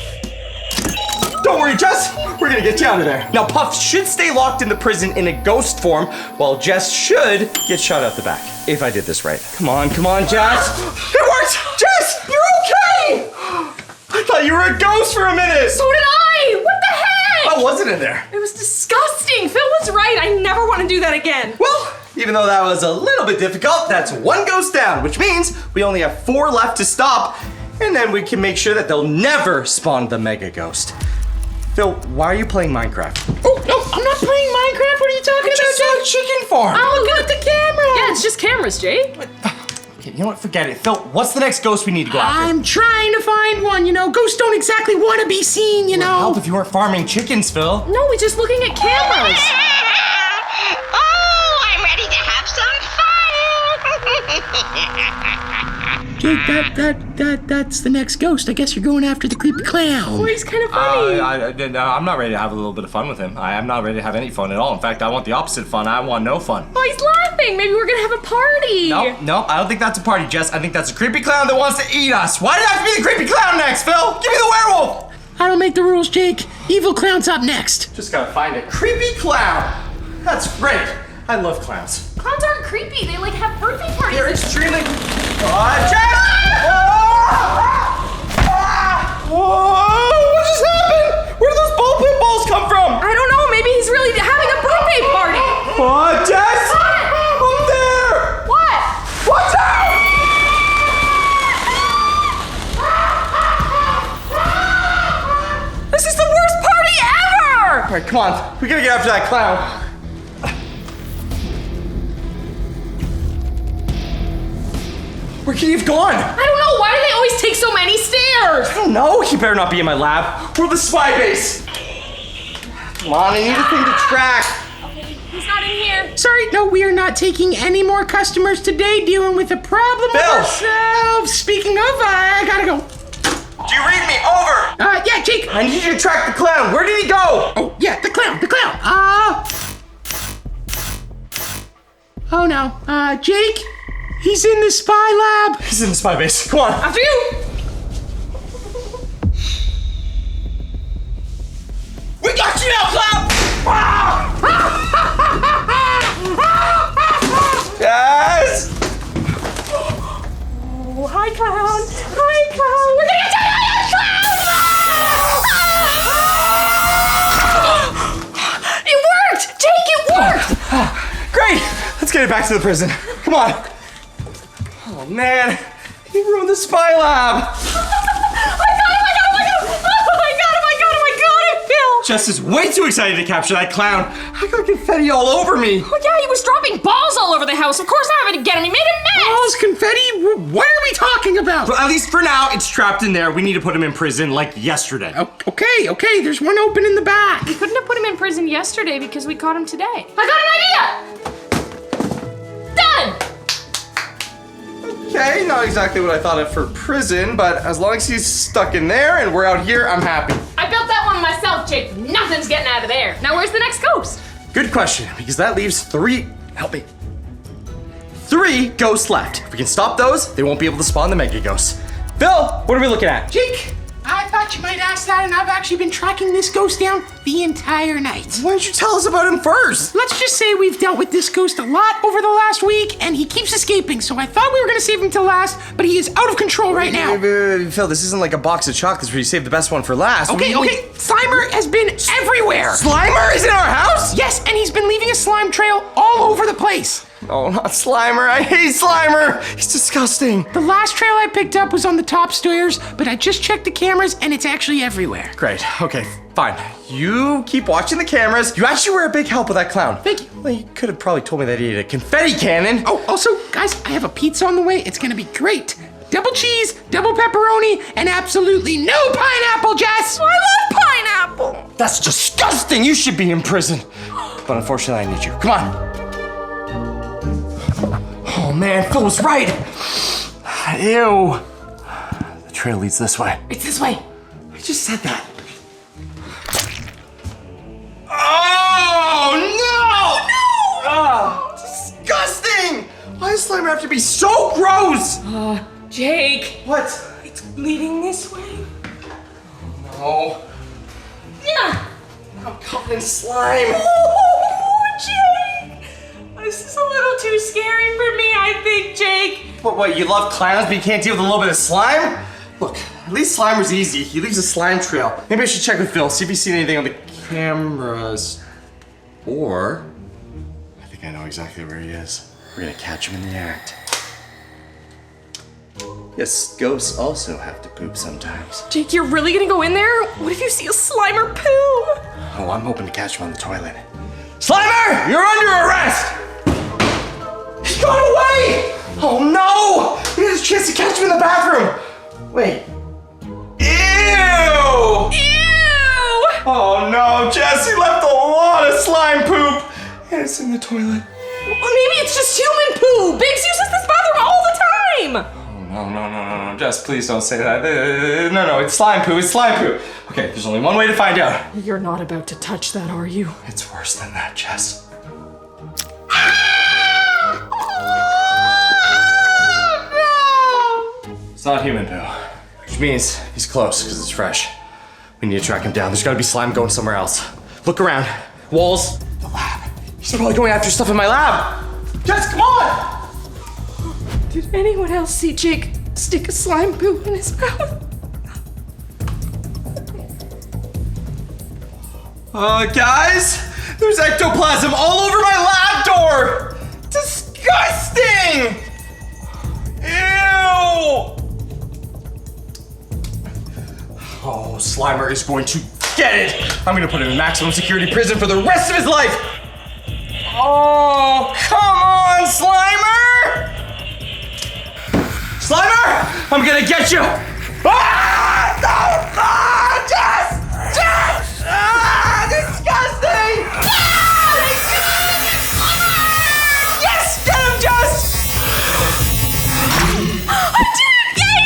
Don't worry, Jess. We're gonna get you out of there. Now, Puff should stay locked in the prison in a ghost form, while Jess should get shot out the back. If I did this right. Come on, Jess. It worked! Jess, you're okay! I thought you were a ghost for a minute. So did I! What the heck? What was it in there? It was disgusting. Phil was right. I never want to do that again. Well, even though that was a little bit difficult, that's 1 ghost down, which means we only have 4 left to stop, and then we can make sure that they'll never spawn the Mega Ghost. Phil, why are you playing Minecraft? Oh, no, I'm not playing Minecraft. What are you talking about, Jake? Chicken farm. I'm looking at the camera. Yeah, it's just cameras, Jake. Okay, you know what? Forget it. Phil, what's the next ghost we need to go after? I'm trying to find one. You know, ghosts don't exactly want to be seen, you know. Help if you weren't farming chickens, Phil. No, we're just looking at cameras. Oh, I'm ready to have some fun. Jake, that's the next ghost. I guess you're going after the creepy clown. Oh, he's kind of funny. I'm not ready to have a little bit of fun with him. I'm not ready to have any fun at all. In fact, I want the opposite fun. I want no fun. Oh, he's laughing. Maybe we're gonna have a party. No, I don't think that's a party, Jess. I think that's a creepy clown that wants to eat us. Why did it have to be the creepy clown next, Phil? Give me the werewolf. I don't make the rules, Jake. Evil clown's up next. Just gotta find a creepy clown. That's great. I love clowns. Clowns aren't creepy. They like have birthday parties. They're extremely. Jess! Whoa! What just happened? Where did those ball pit balls come from? I don't know. Maybe he's really having a birthday party. What, Jess? I'm there. What? Watch out! This is the worst party ever! All right, come on. We gotta get after that clown. Where can he have gone? I don't know. Why do they always take so many stairs? I don't know. He better not be in my lab. We're the spy base. Come on, I need a thing to track. Okay, he's not in here. Sorry, no, we are not taking any more customers today, dealing with a problem Bill. ourselves. Speaking of, I gotta go. Do you read me? Over. Yeah, Jake. I need you to track the clown. Where did he go? Oh, yeah, the clown. Oh no, Jake, he's in the spy lab. He's in the spy base. Come on. After you. We got you now, clown. Yes. Oh, hi, clown. Hi, clown. We're gonna get clown. It worked, Jake. It worked. Great. Let's get it back to the prison. Come on. Oh man, he ruined the spy lab. Jess is way too excited to capture that clown. I got confetti all over me. Oh, yeah, he was dropping balls all over the house. Of course I having to get him. He made a mess. Balls, confetti? What are we talking about? Well, at least for now, it's trapped in there. We need to put him in prison like yesterday. Okay, there's one open in the back. We couldn't have put him in prison yesterday because we caught him today. I got an idea. Done. Okay, not exactly what I thought of for prison, but as long as he's stuck in there and we're out here, I'm happy. I built that one myself, Jake. Nothing's getting out of there. Now where's the next ghost? Good question, because that leaves 3, help me, 3 ghosts left. If we can stop those, they won't be able to spawn the Mega Ghosts. Phil, what are we looking at? Jake, I thought you might ask that, and I've actually been tracking this ghost down the entire night. Why don't you tell us about him first? Let's just say we've dealt with this ghost a lot over the last week, and he keeps escaping, so I thought we were gonna save him till last, but he is out of control right now. Phil, this isn't like a box of chocolates where you save the best one for last. Okay. Slimer has been everywhere. Slimer is in our house? Yes, and he's been leaving a slime trail all over the place. Oh, not Slimer. I hate Slimer. He's disgusting. The last trail I picked up was on the top stairs, but I just checked the cameras and it's actually everywhere. Great. Okay, fine. You keep watching the cameras. You actually were a big help with that clown. Thank you. Well, you could have probably told me that he had a confetti cannon. Oh, also, guys, I have a pizza on the way. It's gonna be great. Double cheese, double pepperoni, and absolutely no pineapple, Jess! I love pineapple. That's disgusting. You should be in prison. But unfortunately, I need you. Come on. Oh man, Phil was right. Ew. The trail leads this way. It's this way. I just said that. Oh no! Oh, disgusting! Why does Slimer have to be so gross? Jake, What? it's leading this way. Oh, Yeah. I'm covered in slime. Oh, Jake. This is a little too scary for me, I think, Jake. What, you love clowns but you can't deal with a little bit of slime? Look, at least Slimer's easy. He leaves a slime trail. Maybe I should check with Phil, see if he's seen anything on the cameras. Or, I think I know exactly where he is. We're gonna catch him in the act. Yes, ghosts also have to poop sometimes. Jake, you're really gonna go in there? What if you see a Slimer poo? Oh, I'm hoping to catch him on the toilet. Slimer, you're under arrest! He's gone away! Oh no! We had a chance to catch him in the bathroom! Wait. Ew! Ew! Oh no, Jesse left a lot of slime poop! And it's in the toilet. Well, maybe it's just human poo. Biggs uses this bathroom all the time. No, Jess, please don't say that. No, it's slime poo, it's slime poo. Okay, there's only one way to find out. You're not about to touch that, are you? It's worse than that, Jess. It's not human poo, which means he's close because it's fresh. We need to track him down. There's gotta be slime going somewhere else. Look around. Walls, the lab. He's probably going after stuff in my lab. Jess, come on! Did anyone else see Jake stick a slime poo in his mouth? Guys, there's ectoplasm all over my lab door! Disgusting! Ew! Oh, Slimer is going to get it! I'm gonna put him in maximum security prison for the rest of his life! Oh, come on, Slimer! Slimer, I'm gonna get you! Ah! No! Ah! Jess! Ah! Disgusting! Ah! Yes! Get him, Jess! I didn't get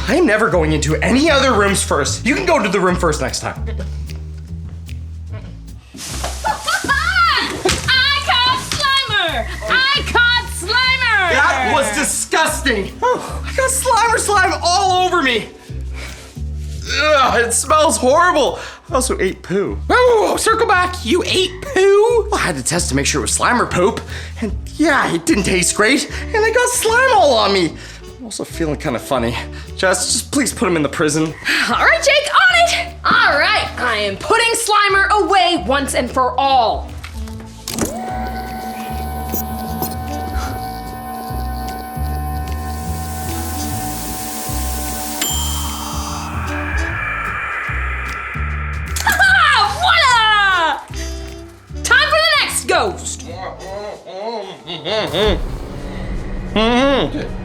him! I'm never going into any other rooms first. You can go to the room first next time. That was disgusting! Oh, I got Slimer slime all over me! Ugh, it smells horrible! I also ate poo. Oh, circle back. You ate poo? Well, I had to test to make sure it was Slimer poop. And yeah, it didn't taste great. And I got slime all on me. I'm also feeling kind of funny. Jess, just please put him in the prison. All right, Jake, on it! All right, I am putting Slimer away once and for all. Ghost.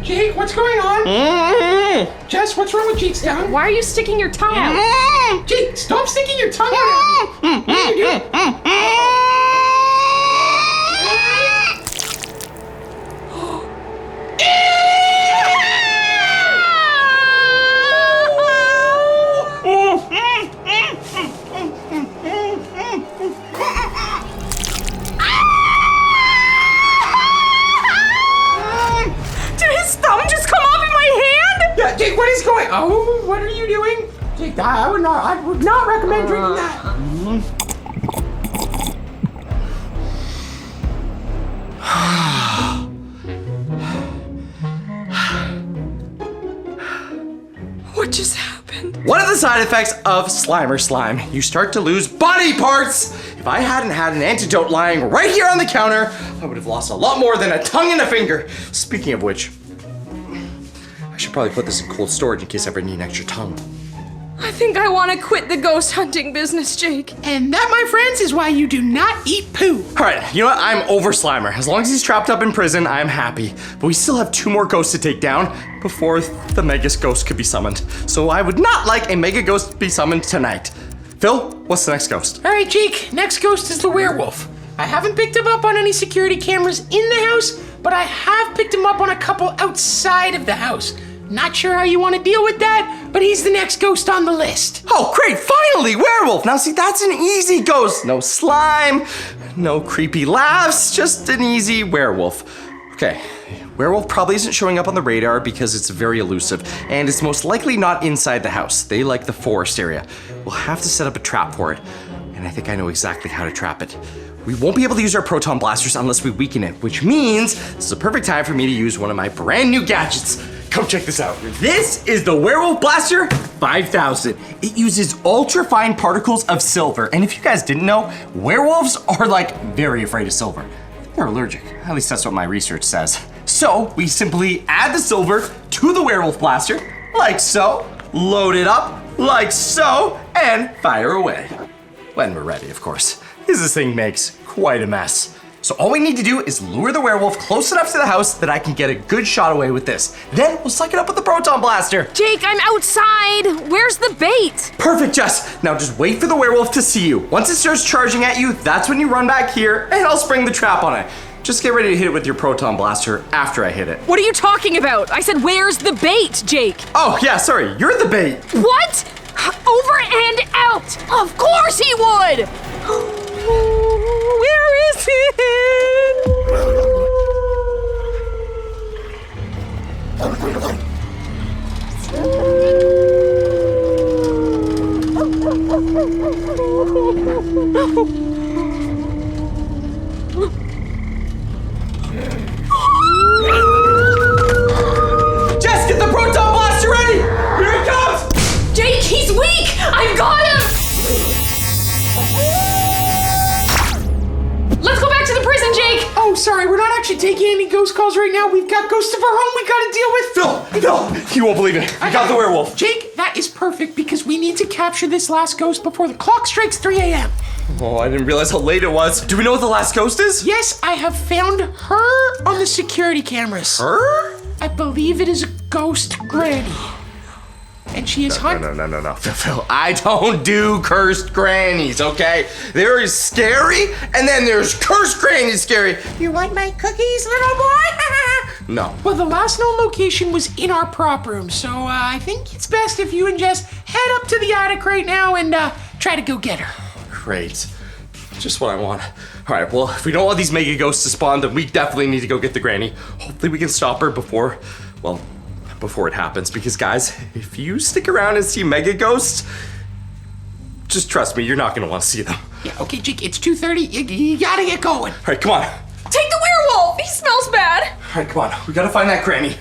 Jake, what's going on? Jess, what's wrong with Jake's tongue? Why are you sticking your tongue out? Jake, stop sticking your tongue out at me. What are you doing? Jake, what is going? Oh, what are you doing? Jake, I would not recommend drinking that. What just happened? One of the side effects of Slimer slime, you start to lose body parts. If if I hadn't had an antidote lying right here on the counter, I would have lost a lot more than a tongue and a finger. Speaking of which, I should probably put this in cold storage in case I ever need an extra tongue. I think I want to quit the ghost hunting business, Jake. And that, my friends, is why you do not eat poo. All right, you know what? I'm over Slimer. As long as he's trapped up in prison, I'm happy. But we still have 2 more ghosts to take down before the Mega Ghost could be summoned. So I would not like a Mega Ghost to be summoned tonight. Phil, what's the next ghost? All right, Jake, next ghost is the werewolf. I haven't picked him up on any security cameras in the house, but I have picked him up on a couple outside of the house. Not sure how you want to deal with that, but he's the next ghost on the list. Oh, great, finally, werewolf. Now see, that's an easy ghost. No slime, no creepy laughs, just an easy werewolf. Okay, werewolf probably isn't showing up on the radar because it's very elusive, and it's most likely not inside the house. They like the forest area. We'll have to set up a trap for it, and I think I know exactly how to trap it. We won't be able to use our proton blasters unless we weaken it, which means this is a perfect time for me to use one of my brand new gadgets. Come check this out. This is the Werewolf Blaster 5000. It uses ultra-fine particles of silver. And if you guys didn't know, werewolves are like very afraid of silver. They're allergic. At least that's what my research says. So we simply add the silver to the Werewolf Blaster, like so, load it up, like so, and fire away. When we're ready, of course, because this thing makes quite a mess. So all we need to do is lure the werewolf close enough to the house that I can get a good shot away with this. Then we'll suck it up with the proton blaster. Jake, I'm outside. Where's the bait? Perfect, Jess. Now just wait for the werewolf to see you. Once it starts charging at you, that's when you run back here and I'll spring the trap on it. Just get ready to hit it with your proton blaster after I hit it. What are you talking about? I said, where's the bait, Jake? Oh, yeah, sorry. You're the bait. What? Over and out. Of course he would. Where is it? Jess, get the proton blaster ready! Here it comes! Jake, he's weak! I've got him! Let's go back to the prison, Jake! Oh, sorry, we're not actually taking any ghost calls right now. We've got ghosts of our own we gotta deal with. Phil, you won't believe it. We got the werewolf. Jake, that is perfect because we need to capture this last ghost before the clock strikes 3 a.m. Oh, I didn't realize how late it was. Do we know what the last ghost is? Yes, I have found her on the security cameras. Her? I believe it is a ghost granny. And she is hunting. No. Phil, I don't do cursed grannies, okay? There is scary, and then there's cursed grannies scary. You like my cookies, little boy? No. Well, the last known location was in our prop room, so I think it's best if you and Jess head up to the attic right now and try to go get her. Great. Just what I want. All right, well, if we don't want these mega ghosts to spawn, then we definitely need to go get the granny. Hopefully we can stop her before it happens. Because guys, if you stick around and see mega ghosts, just trust me, you're not gonna want to see them. Yeah, okay, Jake, it's 2:30. You gotta get going. All right, come on. Take the werewolf! He smells bad! All right, come on. We gotta find that granny.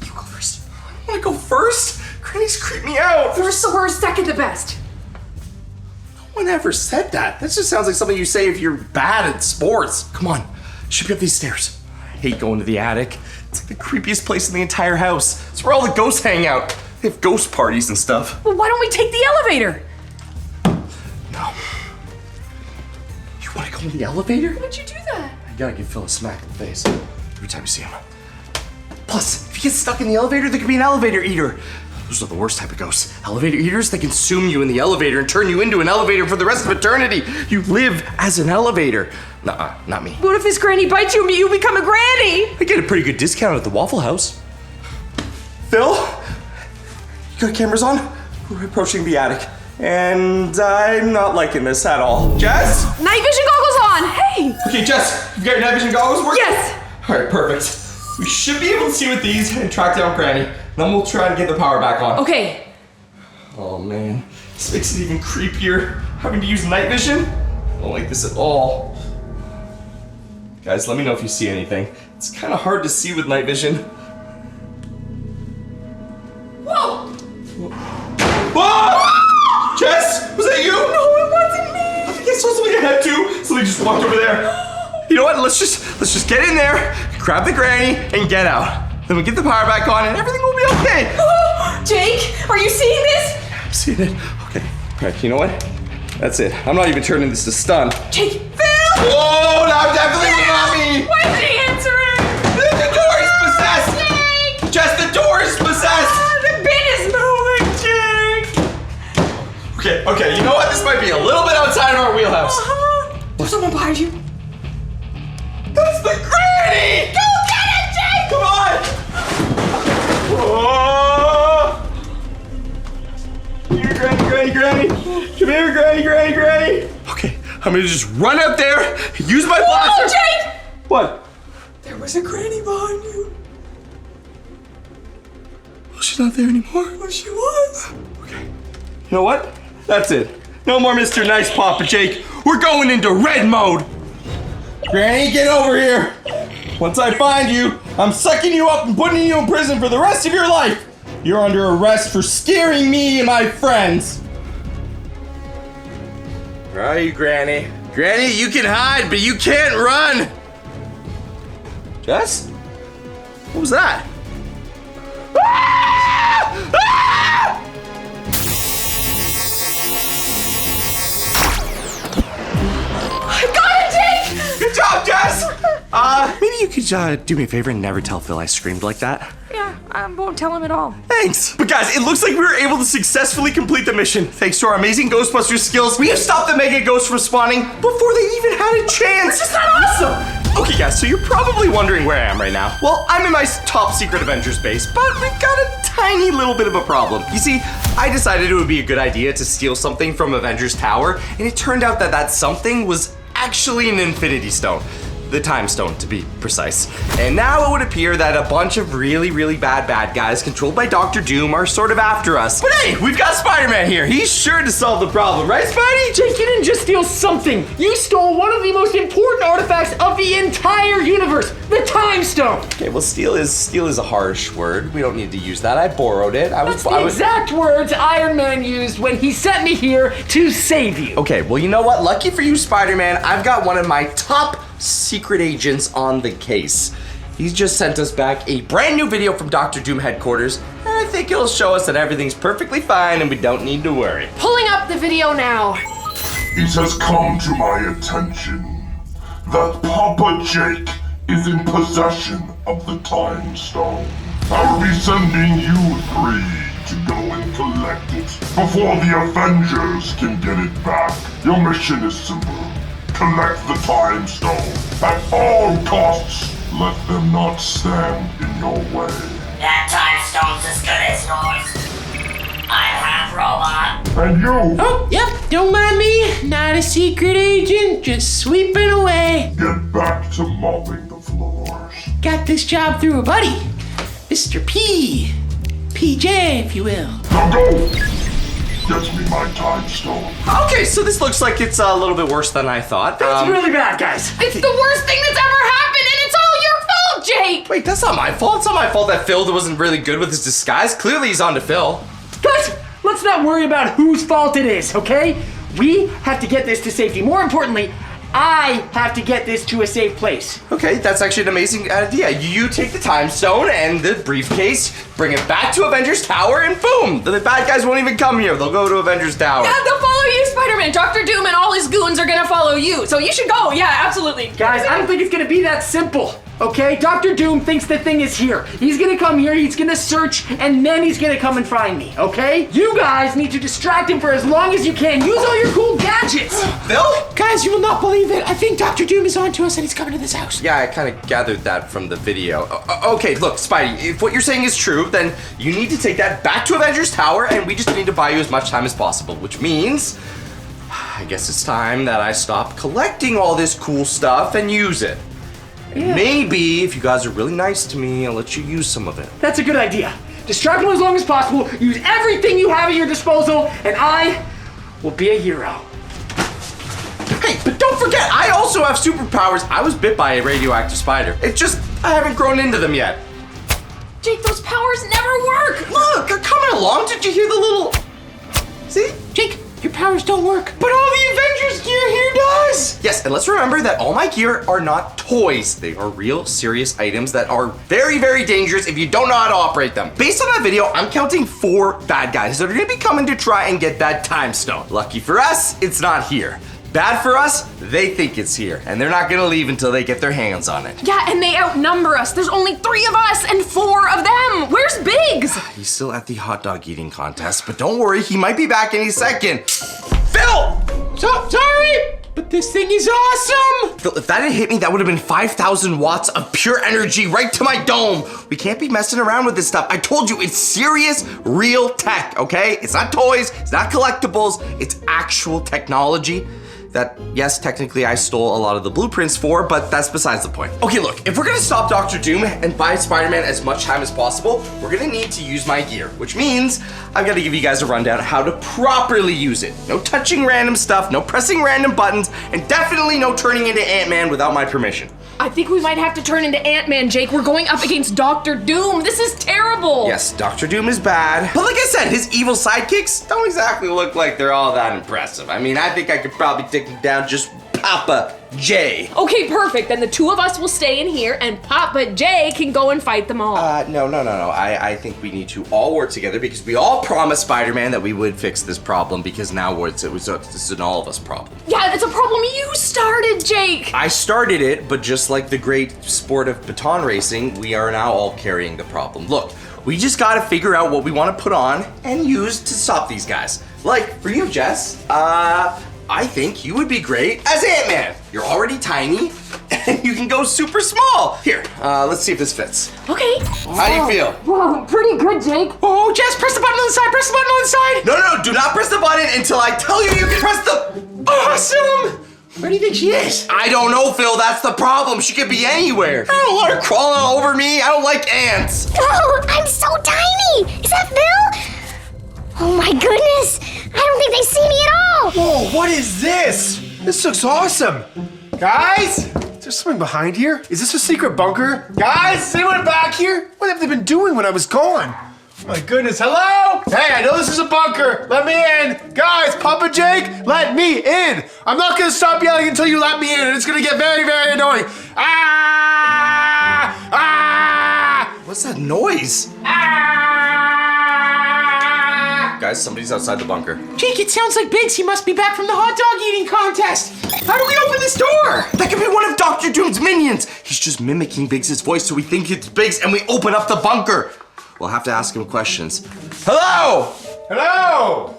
You go first. I wanna go first? Grannies creep me out. First the worst, second the best. No one ever said that. That just sounds like something you say if you're bad at sports. Come on. Should be up these stairs. I hate going to the attic. It's like the creepiest place in the entire house. It's where all the ghosts hang out. They have ghost parties and stuff. Well, why don't we take the elevator? No. You wanna go in the elevator? Why'd you do that? I gotta give Phil a smack in the face every time you see him. Plus, if you get stuck in the elevator, there could be an elevator eater. Those are the worst type of ghosts. Elevator eaters, they consume you in the elevator and turn you into an elevator for the rest of eternity. You live as an elevator. Nuh-uh, not me. What if his granny bites you and you become a granny? I get a pretty good discount at the Waffle House. Phil, you got cameras on? We're approaching the attic, and I'm not liking this at all. Jess? Night vision goggles on, hey! Okay, Jess, you got your night vision goggles working? Yes! All right, perfect. We should be able to see with these and track down Granny. Then we'll try to get the power back on. Okay. Oh man, this makes it even creepier. Having to use night vision? I don't like this at all. Guys, let me know if you see anything. It's kind of hard to see with night vision. Whoa! Whoa! Jess, was that you? No, it wasn't me. I think I saw had to, so they just walked over there. You know what? Let's just get in there, grab the granny, and get out. Then we get the power back on, and everything will be okay. Jake, are you seeing this? I'm seeing it. Okay. All right. You know what? That's it. I'm not even turning this to stun. Jake, Phil! Whoa! Now definitely not me. Why did he answer it? The door is possessed. Jake! Just the door is possessed. The bin is moving, Jake! Okay. You know what? This might be a little bit outside of our wheelhouse. There's someone behind you. That's the granny! Go get it, Jake! Come on! Oh! Here, Granny. Come here, Granny. Okay, I'm gonna just run out there, use my blaster. Whoa, Jake! What? There was a granny behind you. Well, she's not there anymore. Oh, she was. Okay. You know what? That's it. No more Mr. Nice Papa Jake. We're going into red mode. Granny, get over here. Once I find you, I'm sucking you up and putting you in prison for the rest of your life. You're under arrest for scaring me and my friends. Where are you, Granny? Granny, you can hide, but you can't run. Jess? What was that? Ah! Ah! I got it, Jake! Good job, Jess! Maybe you could do me a favor and never tell Phil I screamed like that. Yeah, I won't tell him at all. Thanks. But guys, it looks like we were able to successfully complete the mission. Thanks to our amazing Ghostbusters skills, we have stopped the Mega Ghosts from spawning before they even had a chance. Isn't that awesome? Okay guys, so you're probably wondering where I am right now. Well, I'm in my top secret Avengers base, but we've got a tiny little bit of a problem. You see, I decided it would be a good idea to steal something from Avengers Tower, and it turned out that that something was actually an Infinity Stone. The Time Stone, to be precise. And now it would appear that a bunch of really bad guys controlled by Dr. Doom are sort of after us. But hey, we've got Spider-Man here. He's sure to solve the problem, right, Spidey? Jake, you didn't just steal something. You stole one of the most important artifacts of the entire universe, the Time Stone. Okay, well, steal is a harsh word. We don't need to use that. I borrowed it. That's the exact words Iron Man used when he sent me here to save you. Okay, well, you know what? Lucky for you, Spider-Man, I've got one of my top secret agents on the case. He's just sent us back a brand new video from Dr. Doom headquarters, and I think it'll show us that everything's perfectly fine and we don't need to worry. Pulling up the video now. It has come to my attention that Papa Jake is in possession of the Time Stone. I'll be sending you three to go and collect it before the Avengers can get it back. Your mission is simple. Collect the Time Stone at all costs. Let them not stand in your way. That Time Stone's as good as yours. I have robot. And you, Oh, yep, don't mind me. Not a secret agent, just sweeping away. get back to mopping the floors. Got this job through a buddy, Mr. P. PJ, if you will. Now go! Get me my Time Stone. Okay, so this looks like it's a little bit worse than I thought. That's really bad, guys. It's the worst thing that's ever happened, and it's all your fault, Jake! Wait, that's not my fault. It's not my fault that Phil wasn't really good with his disguise. Clearly he's on to Phil. Guys, let's not worry about whose fault it is, okay? We have to get this to safety. More importantly, I have to get this to a safe place. Okay, that's actually an amazing idea. You take the Time Stone and the briefcase, bring it back to Avengers Tower, and boom! The bad guys won't even come here. They'll go to Avengers Tower. Yeah, they'll follow you, Spider-Man. Dr. Doom and all his goons are gonna follow you, so you should go. Yeah, absolutely. Guys, I don't think it's gonna be that simple, okay? Dr. Doom thinks the thing is here. He's gonna come here, he's gonna search, and then he's gonna come and find me, okay? You guys need to distract him for as long as you can. Use all your cool gadgets. Phil? Guys, you will not believe it. I think Dr. Doom is onto us and he's coming to this house. Yeah, I kind of gathered that from the video. Okay, look, Spidey, if what you're saying is true, then you need to take that back to Avengers Tower, and we just need to buy you as much time as possible, which means I guess it's time that I stop collecting all this cool stuff and use it. And maybe, if you guys are really nice to me, I'll let you use some of it. That's a good idea. Distract him as long as possible, use everything you have at your disposal, and I will be a hero. Hey, but don't forget, I also have superpowers. I was bit by a radioactive spider. It's just, I haven't grown into them yet. Jake, those powers never work. Look, they're coming along. Did you hear the little... See? Jake, Your powers don't work. But all the Avengers gear here does! Yes, and let's remember that all my gear are not toys. They are real, serious items that are very, very dangerous if you don't know how to operate them. Based on that video, I'm counting 4 bad guys that are gonna be coming to try and get that time stone. Lucky for us, it's not here. Bad for us, they think it's here, and they're not gonna leave until they get their hands on it. Yeah, and they outnumber us. There's only 3 of us and 4 of them. Where's Biggs? He's still at the hot dog eating contest, but don't worry, he might be back any second. Phil! Sorry, but this thing is awesome! Phil, if that had hit me, that would have been 5,000 watts of pure energy right to my dome. We can't be messing around with this stuff. I told you, it's serious, real tech, okay? It's not toys, it's not collectibles, it's actual technology that, yes, technically I stole a lot of the blueprints for, but that's besides the point. Okay, look, if we're gonna stop Dr. Doom and buy Spider-Man as much time as possible, we're gonna need to use my gear, which means I've gotta give you guys a rundown of how to properly use it. No touching random stuff, no pressing random buttons, and definitely no turning into Ant-Man without my permission. I think we might have to turn into Ant-Man, Jake. We're going up against Dr. Doom. This is terrible. Yes, Dr. Doom is bad, but like I said, his evil sidekicks don't exactly look like they're all that impressive. I mean, I think I could probably take him down just Papa J. Okay, perfect. Then the 2 of us will stay in here and Papa J can go and fight them all. No. I think we need to all work together because we all promised Spider-Man that we would fix this problem because now this is an all of us problem. Yeah, it's a problem you started, Jake. I started it, but just like the great sport of baton racing, we are now all carrying the problem. Look, we just gotta figure out what we want to put on and use to stop these guys. Like, for you, Jess, I think you would be great as Ant-Man. You're already tiny, and you can go super small. Here, let's see if this fits. Okay. How do you feel? Whoa, pretty good, Jake. Oh, Jess, press the button on the side, press the button on the side! No, do not press the button until I tell you you can press the... Awesome! Where do you think she is? I don't know, Phil, that's the problem. She could be anywhere. I don't want her crawling all over me. I don't like ants. Oh, I'm so tiny! Is that Bill? Oh my goodness! I don't think they see me at all! Whoa, what is this? This looks awesome. Guys, is there something behind here? Is this a secret bunker? Guys, is anyone back here? What have they been doing when I was gone? Oh my goodness, hello? Hey, I know this is a bunker. Let me in. Guys, Papa Jake, let me in. I'm not gonna stop yelling until you let me in, and it's gonna get very, very annoying. Ah! Ah! What's that noise? Guys, somebody's outside the bunker. Jake, it sounds like Biggs. He must be back from the hot dog eating contest. How do we open this door? That could be one of Dr. Doom's minions. He's just mimicking Biggs' voice so we think it's Biggs and we open up the bunker. We'll have to ask him questions. Hello? Hello?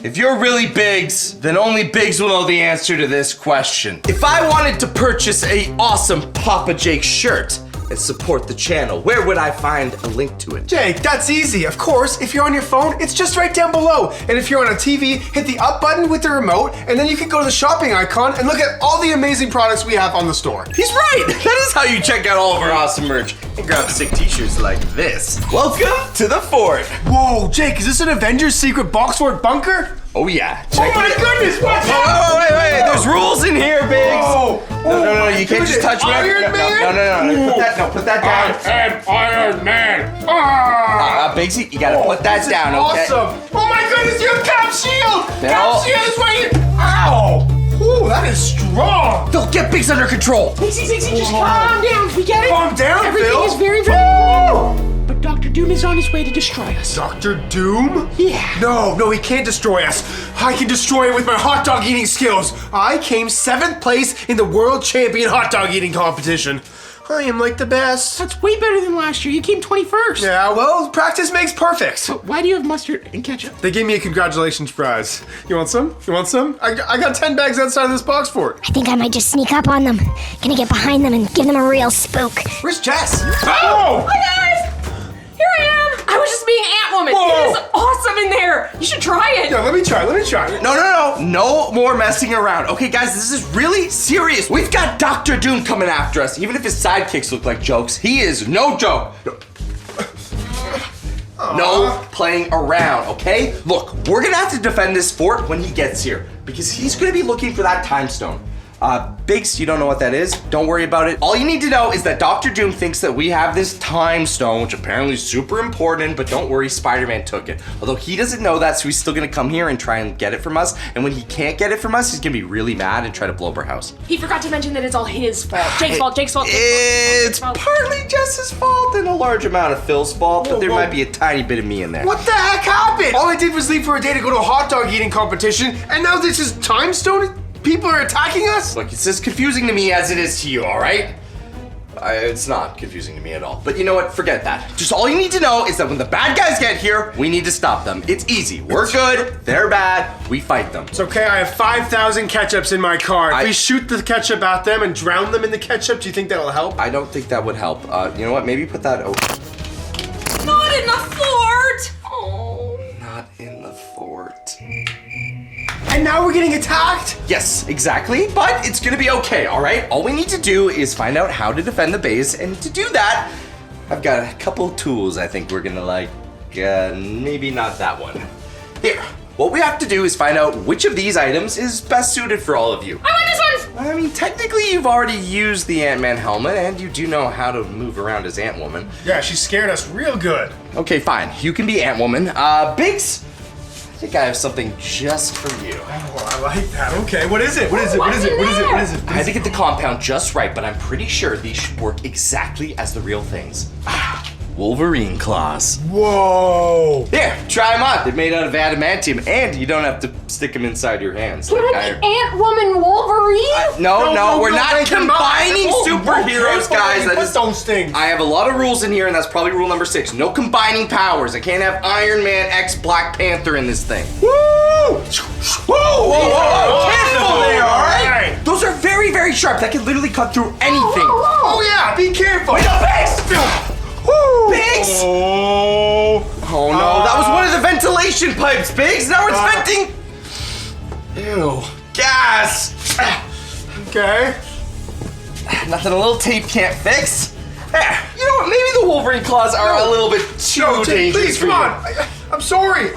If you're really Biggs, then only Biggs will know the answer to this question. If I wanted to purchase a awesome Papa Jake shirt and support the channel, where would I find a link to it? Jake, that's easy. Of course, if you're on your phone, it's just right down below. And if you're on a TV, hit the up button with the remote, and then you can go to the shopping icon and look at all the amazing products we have on the store. He's right! That is how you check out all of our awesome merch and grab sick t-shirts like this. Welcome to the fort. Whoa, Jake, is this an Avengers secret box fort bunker? Oh yeah, check Oh my it. goodness, what's Oh, wait, there's rules in here, Biggs. Whoa. No, you can't just touch me. Iron Man? No, put that down. I am Iron Man. Biggsy, you gotta put that down, okay? Awesome. Oh my goodness, you have Cap Shield! Phil. Cap Shield is right here. Ow! Ooh, that is strong. Phil, get Biggs under control. Biggsy, just calm down. We get it? Calm down, Everything Phil. is very, very... But Dr. Doom is on his way to destroy us. Dr. Doom? Yeah. No, he can't destroy us. I can destroy it with my hot dog eating skills. I came 7th place in the world champion hot dog eating competition. I am like the best. That's way better than last year. You came 21st. Yeah, well, practice makes perfect. But why do you have mustard and ketchup? They gave me a congratulations prize. You want some? I got 10 bags outside of this box fort. I think I might just sneak up on them. Gonna get behind them and give them a real spook. Where's Jess? Oh! Hi, guys! Here I am! I was just being Ant-Woman. Whoa. It is awesome in there. You should try it. Yeah, let me try. No more messing around. Okay, guys, this is really serious. We've got Dr. Doom coming after us. Even if his sidekicks look like jokes, he is no joke. No playing around, okay? Look, we're gonna have to defend this fort when he gets here because he's gonna be looking for that time stone. Biggs, you don't know what that is. Don't worry about it. All you need to know is that Dr. Doom thinks that we have this time stone, which apparently is super important, but don't worry, Spider-Man took it. Although he doesn't know that, so he's still gonna come here and try and get it from us. And when he can't get it from us, he's gonna be really mad and try to blow up our house. He forgot to mention that it's all his fault. Jake's fault, Jake's fault. It's partly Jess's fault and a large amount of Phil's fault, but there might be a tiny bit of me in there. What the heck happened? All I did was leave for a day to go to a hot dog eating competition, and now this is time stone? People are attacking us? Look, it's as confusing to me as it is to you, all right? It's not confusing to me at all. But you know what? Forget that. Just all you need to know is that when the bad guys get here, we need to stop them. It's easy. We're good. They're bad. We fight them. It's okay. I have 5,000 ketchups in my car. If we shoot the ketchup at them and drown them in the ketchup, do you think that'll help? I don't think that would help. You know what? Maybe put that over. Not in the fort! Oh. Not in the fort. And now we're getting attacked? Yes, exactly. But it's gonna be okay, all right? All we need to do is find out how to defend the base. And to do that, I've got a couple tools I think we're gonna like. Maybe not that one. Here. What we have to do is find out which of these items is best suited for all of you. I want this one! I mean, technically you've already used the Ant-Man helmet and you do know how to move around as Ant-Woman. Yeah, she scared us real good. Okay, fine. You can be Ant-Woman. Biggs, I think I have something just for you. Oh, I like that. Okay, what is it? What is it? What is it? What is it? What is it? I had to get the compound just right, but I'm pretty sure these should work exactly as the real things. Wolverine claws. Whoa! Here, try them on. They're made out of adamantium, and you don't have to stick them inside your hands. Can I be Ant-Woman Wolverine? No, we're not combining superheroes, guys. That is those things. I have a lot of rules in here, and that's probably rule number 6. No combining powers. I can't have Iron Man x Black Panther in this thing. Woo! Whoa! Careful there, all right? Those are very, very sharp. That can literally cut through anything. Oh yeah, be careful. Wait, no, Biggs! Biggs! Oh no, that was one of the ventilation pipes, Biggs. Now it's venting. Ew, gas. Okay. Nothing a little tape can't fix. You know what? Maybe the Wolverine claws are a little bit too dangerous. Please, come on. I'm sorry.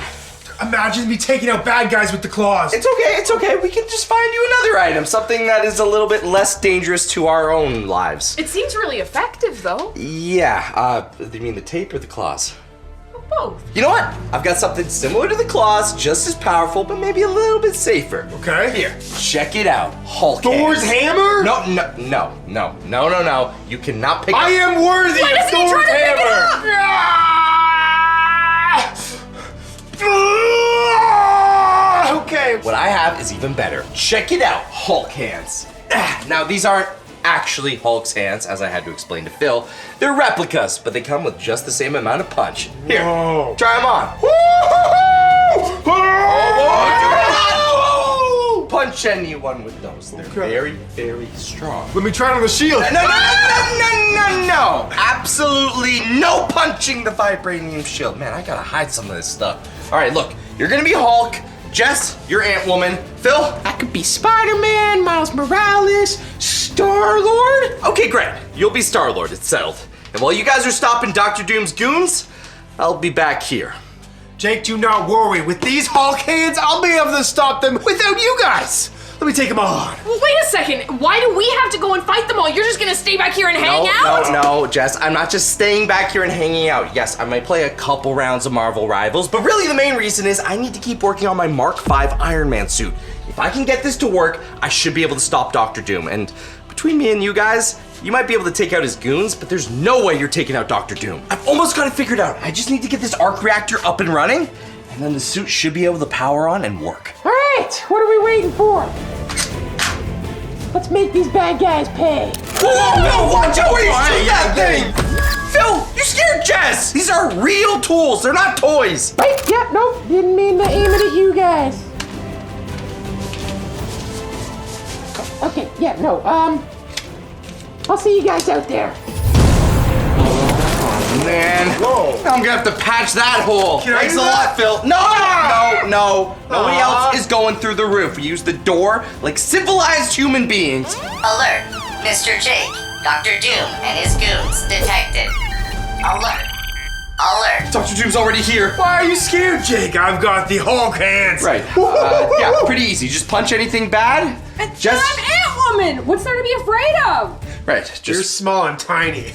Imagine me taking out bad guys with the claws. It's okay. We can just find you another item, something that is a little bit less dangerous to our own lives. It seems really effective, though. Yeah, you mean the tape or the claws? Both. You know what? I've got something similar to the claws, just as powerful, but maybe a little bit safer. Okay. Here, check it out. Hulk Thor's hammer? No. You cannot pick I am worthy Why of doesn't he Thor's try to pick it hammer. Okay. What I have is even better. Check it out, Hulk hands. Now, these aren't actually Hulk's hands, as I had to explain to Phil. They're replicas, but they come with just the same amount of punch. Here, try them on. Punch anyone with those. They're very, very strong. Let me try it on the shield. No. Absolutely no punching the vibranium shield. Man, I gotta hide some of this stuff. All right, look, you're gonna be Hulk. Jess, you're Ant-Woman. Phil? I could be Spider-Man, Miles Morales, Star-Lord. Okay, great. You'll be Star-Lord. It's settled. And while you guys are stopping Dr. Doom's goons, I'll be back here. Jake, do not worry. With these Hulk hands, I'll be able to stop them without you guys. Let me take them on. Well, wait a second. Why do we have to go and fight them all? You're just gonna stay back here and hang out? No, Jess. I'm not just staying back here and hanging out. Yes, I might play a couple rounds of Marvel Rivals, but really the main reason is I need to keep working on my Mark V Iron Man suit. If I can get this to work, I should be able to stop Dr. Doom. And between me and you guys, you might be able to take out his goons, but there's no way you're taking out Dr. Doom. I've almost got it figured out. I just need to get this arc reactor up and running, and then the suit should be able to power on and work. All right, what are we waiting for? Let's make these bad guys pay. Whoa, watch out where you shoot that thing! Phil, you scared Jess! These are real tools, they're not toys! Right, yep, nope, didn't mean to aim it at you guys. Okay, yeah, no, I'll see you guys out there. Man, I'm gonna have to patch that hole. Thanks a do lot, Phil. No. Nobody else is going through the roof. We use the door like civilized human beings. Alert! Mr. Jake, Dr. Doom and his goons detected. Alert! Dr. Doom's already here. Why are you scared, Jake? I've got the Hulk hands. Right. Yeah, pretty easy. Just punch anything bad. I'm Ant-Woman! woman. What's there to be afraid of? Right, You're small and tiny.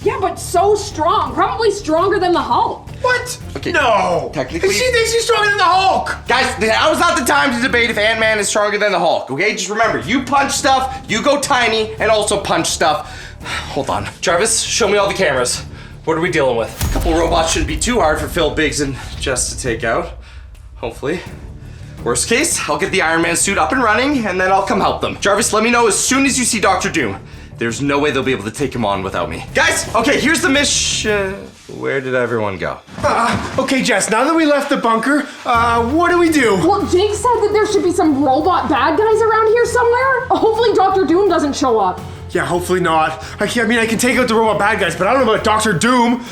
Yeah, but so strong. Probably stronger than the Hulk. What? Okay. No. Technically- She thinks she's stronger than the Hulk. Guys, now is not the time to debate if Ant-Man is stronger than the Hulk, okay? Just remember, you punch stuff, you go tiny, and also punch stuff. Hold on. Jarvis, show me all the cameras. What are we dealing with? A couple robots shouldn't be too hard for Phil Biggs and Jess to take out. Hopefully. Worst case, I'll get the Iron Man suit up and running, and then I'll come help them. Jarvis, let me know as soon as you see Dr. Doom. There's no way they'll be able to take him on without me. Guys, okay, here's the mission. Where did everyone go? Okay, Jess, now that we left the bunker, what do we do? Well, Jake said that there should be some robot bad guys around here somewhere. Hopefully Dr. Doom doesn't show up. Yeah, hopefully not. I can take out the robot bad guys, but I don't know about Dr. Doom.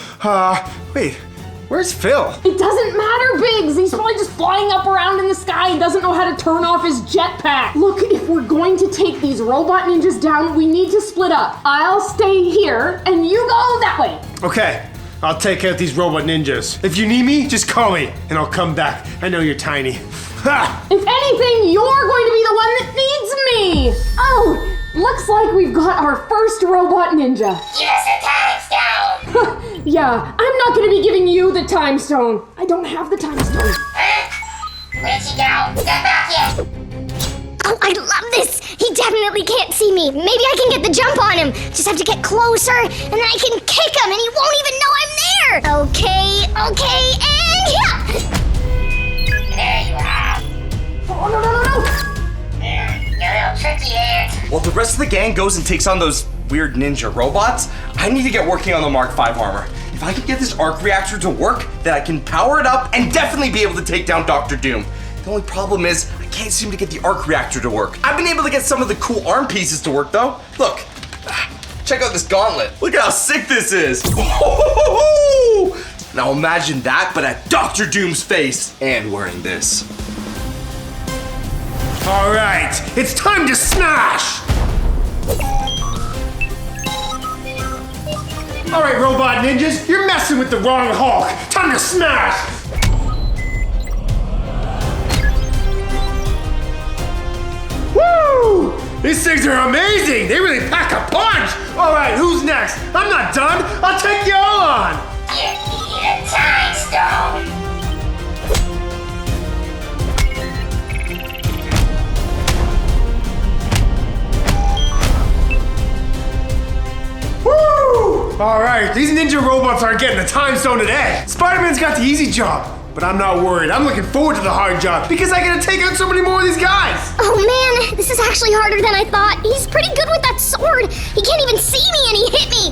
Wait, where's Phil? It doesn't matter, Biggs. He's probably just flying up around in the sky and doesn't know how to turn off his jetpack. Look, if we're going to take these robot ninjas down, we need to split up. I'll stay here, and you go that way. Okay, I'll take out these robot ninjas. If you need me, just call me, and I'll come back. I know you're tiny. Ha! If anything, you're going to be the one that needs me. Oh, looks like we've got our first robot ninja. Give us a time stone. Yeah, I'm not going to be giving you the time stone. I don't have the time stone. Where'd she go? Step back here. Oh, I love this. He definitely can't see me. Maybe I can get the jump on him. Just have to get closer, and then I can kick him, and he won't even know I'm there. Okay, and yeah. There you are. Oh, no. You're a little tricky there. While the rest of the gang goes and takes on those weird ninja robots, I need to get working on the Mark V armor. If I can get this arc reactor to work, then I can power it up and definitely be able to take down Dr. Doom. The only problem is, I can't seem to get the arc reactor to work. I've been able to get some of the cool arm pieces to work though. Look, check out this gauntlet. Look at how sick this is. Now imagine that, but at Dr. Doom's face and wearing this. All right, it's time to smash! All right, robot ninjas, you're messing with the wrong Hulk. Time to smash! Woo! These things are amazing! They really pack a punch! All right, who's next? I'm not done. I'll take you all on! Give me a time stone. Woo! All right, these ninja robots aren't getting the time stone today. Spider-Man's got the easy job, but I'm not worried. I'm looking forward to the hard job because I gotta take out so many more of these guys. Oh man, this is actually harder than I thought. He's pretty good with that sword. He can't even see me and he hit me.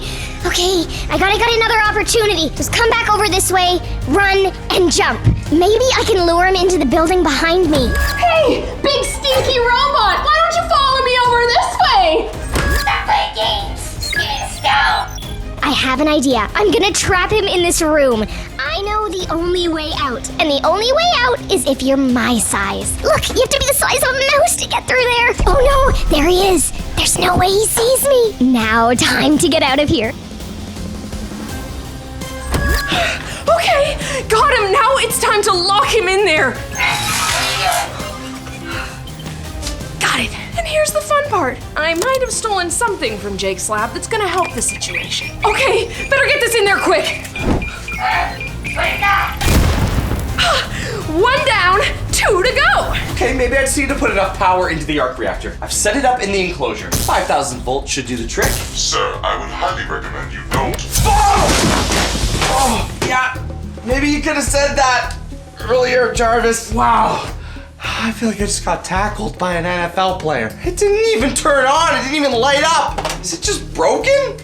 Okay, I got another opportunity. Just come back over this way, run, and jump. Maybe I can lure him into the building behind me. Hey, big stinky robot, why don't you follow me over this way? Stop playing games. Give me the stone. I have an idea. I'm gonna trap him in this room. I know the only way out, and the only way out is if you're my size. Look, you have to be the size of a mouse to get through there. Oh no, there he is. There's no way he sees me. Now, time to get out of here. Okay, got him. Now it's time to lock him in there. Got it. And here's the fun part. I might have stolen something from Jake's lab that's gonna help the situation. Okay, better get this in there quick. One down, two to go. Okay, maybe I just need to put enough power into the arc reactor. I've set it up in the enclosure. 5,000 volts should do the trick. Sir, I would highly recommend you don't. Oh, yeah. Maybe you could have said that earlier, Jarvis. Wow. I feel like I just got tackled by an NFL player. It didn't even turn on. It didn't even light up. Is it just broken?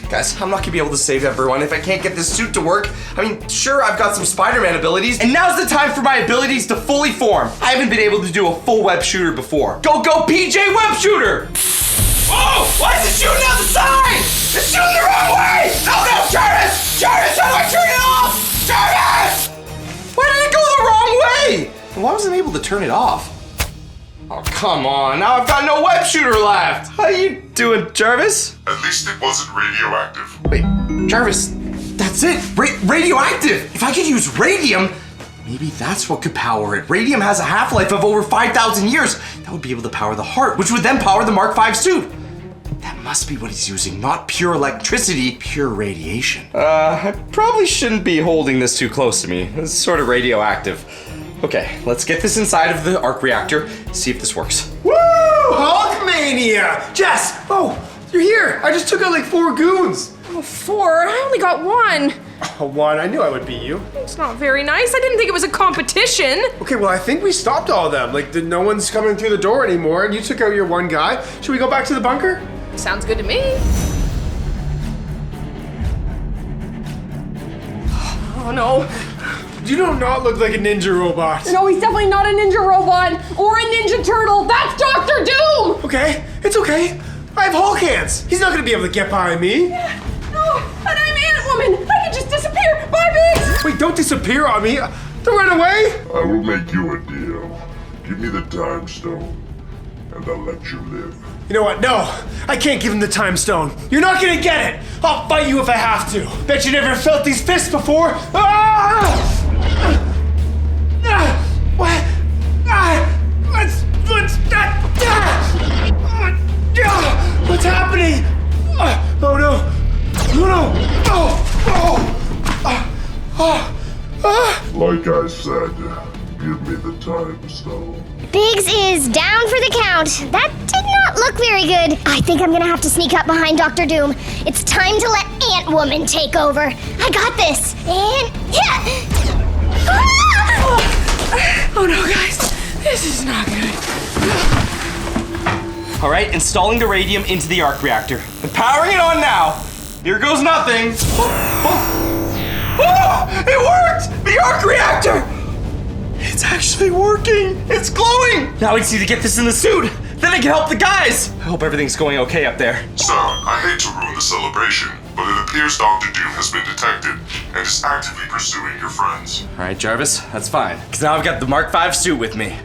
Guys, I'm not gonna be able to save everyone if I can't get this suit to work. I mean, sure, I've got some Spider-Man abilities, and now's the time for my abilities to fully form. I haven't been able to do a full web shooter before. Go, PJ Web Shooter! Oh, why is it shooting out the side? It's shooting the wrong way! No, Jarvis! Jarvis, how do I turn it off? Jarvis! Why did it go the wrong way? And why wasn't I able to turn it off? Oh, come on. Now I've got no web shooter left. How you doing, Jarvis? At least it wasn't radioactive. Wait, Jarvis, that's it. Radioactive. If I could use radium, Maybe that's what could power it. Radium has a half-life of over 5,000 years. That would be able to power the heart, which would then power the Mark V suit. That must be what he's using, not pure electricity, pure radiation. I probably shouldn't be holding this too close to me. It's sort of radioactive. Okay, let's get this inside of the arc reactor, see if this works. Woo! Hulkmania! Jess! Oh, you're here! I just took out like 4 goons! Oh, 4? I only got 1. Oh, 1, I knew I would beat you. It's not very nice. I didn't think it was a competition. Okay, well, I think we stopped all of them. Like, no one's coming through the door anymore, and you took out your 1 guy. Should we go back to the bunker? Sounds good to me. Oh, no. You do not look like a ninja robot. No, he's definitely not a ninja robot or a ninja turtle. That's Dr. Doom! Okay, it's okay. I have Hulk hands. He's not gonna be able to get by me. Oh, and I'm Ant-Woman. I can just disappear. Bye, Biggs! Wait, don't disappear on me. Don't run away. I will make you a deal. Give me the time stone, and I'll let you live. You know what? No, I can't give him the time stone. You're not gonna get it. I'll fight you if I have to. Bet you never felt these fists before. Ah! What? What's happening? Oh no! No! Like I said, give me the time stone. Biggs is down for the count. That did not look very good. I think I'm gonna have to sneak up behind Dr. Doom. It's time to let Ant-Woman take over. I got this. And yeah. Oh no, guys. This is not good. All right, installing the radium into the arc reactor. And powering it on now. Here goes nothing. Oh, it worked! The arc reactor! It's actually working! It's glowing! Now we just need to get this in the suit. Then I can help the guys. I hope everything's going okay up there. Sir, I hate to ruin the celebration, but it appears Dr. Doom has been detected and is actively pursuing your friends. All right, Jarvis, that's fine. Because now I've got the Mark V suit with me.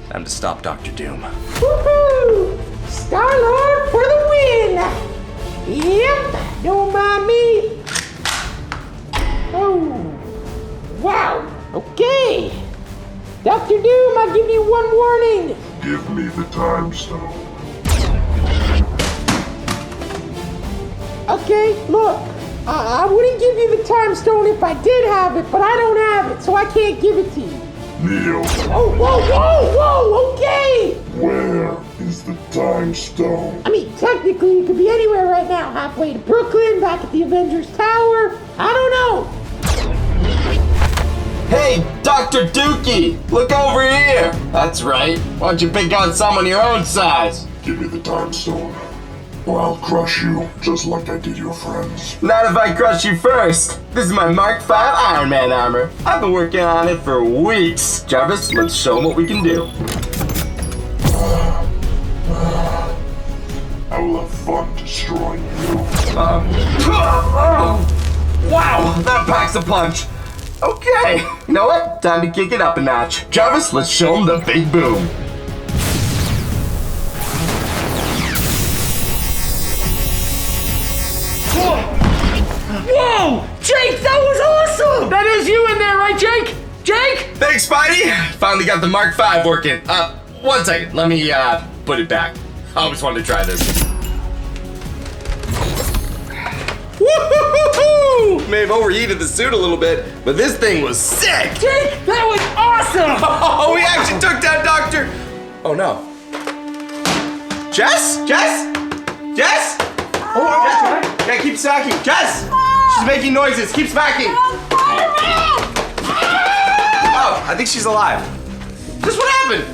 Time to stop Dr. Doom. Woohoo! Star-Lord for the win! Yep, don't mind me. Oh, wow, okay. Dr. Doom, I'll give you one warning. Give me the time stone. Okay, look, I wouldn't give you the time stone if I did have it, but I don't have it, so I can't give it to you. Neil. Oh, whoa, okay. Where is the time stone? I mean, technically, it could be anywhere right now. Halfway to Brooklyn, back at the Avengers Tower. I don't know. Hey, Dr. Dookie, look over here. That's right. Why don't you pick on someone your own size? Give me the time stone, or I'll crush you just like I did your friends. Not if I crush you first. This is my Mark V Iron Man armor. I've been working on it for weeks. Jarvis, let's show them what we can do. I will have fun destroying you. Wow, that packs a punch. Okay, you know what? Time to kick it up a notch. Jarvis, let's show them the big boom. Whoa! Jake, that was awesome! That is you in there, right, Jake? Jake? Thanks, Spidey. Finally got the Mark V working. 1 second. Let me, put it back. I always wanted to try this. Woo-hoo-hoo-hoo! May have overheated the suit a little bit, but this thing was sick! Jake, that was awesome! Oh, we actually took down Dr. Oh, no. Jess? Oh, Jess? Yeah, keep smacking. Jess! She's making noises. Keep smacking. Oh, I think she's alive. Just what happened?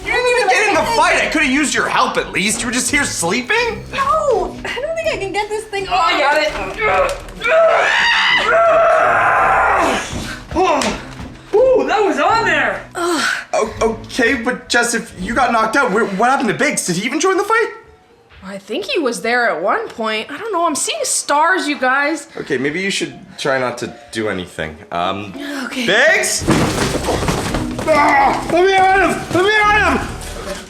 You didn't even get in the fight. I could have used your help at least. You were just here sleeping? No, I don't think I can get this thing. Oh, I got it. Ooh, that was on there. Okay, but Jess, if you got knocked out, what happened to Biggs? Did he even join the fight? I think he was there at one point. I don't know. I'm seeing stars, you guys. Okay, maybe you should try not to do anything. Okay. Biggs? Let me at him! Let me at him!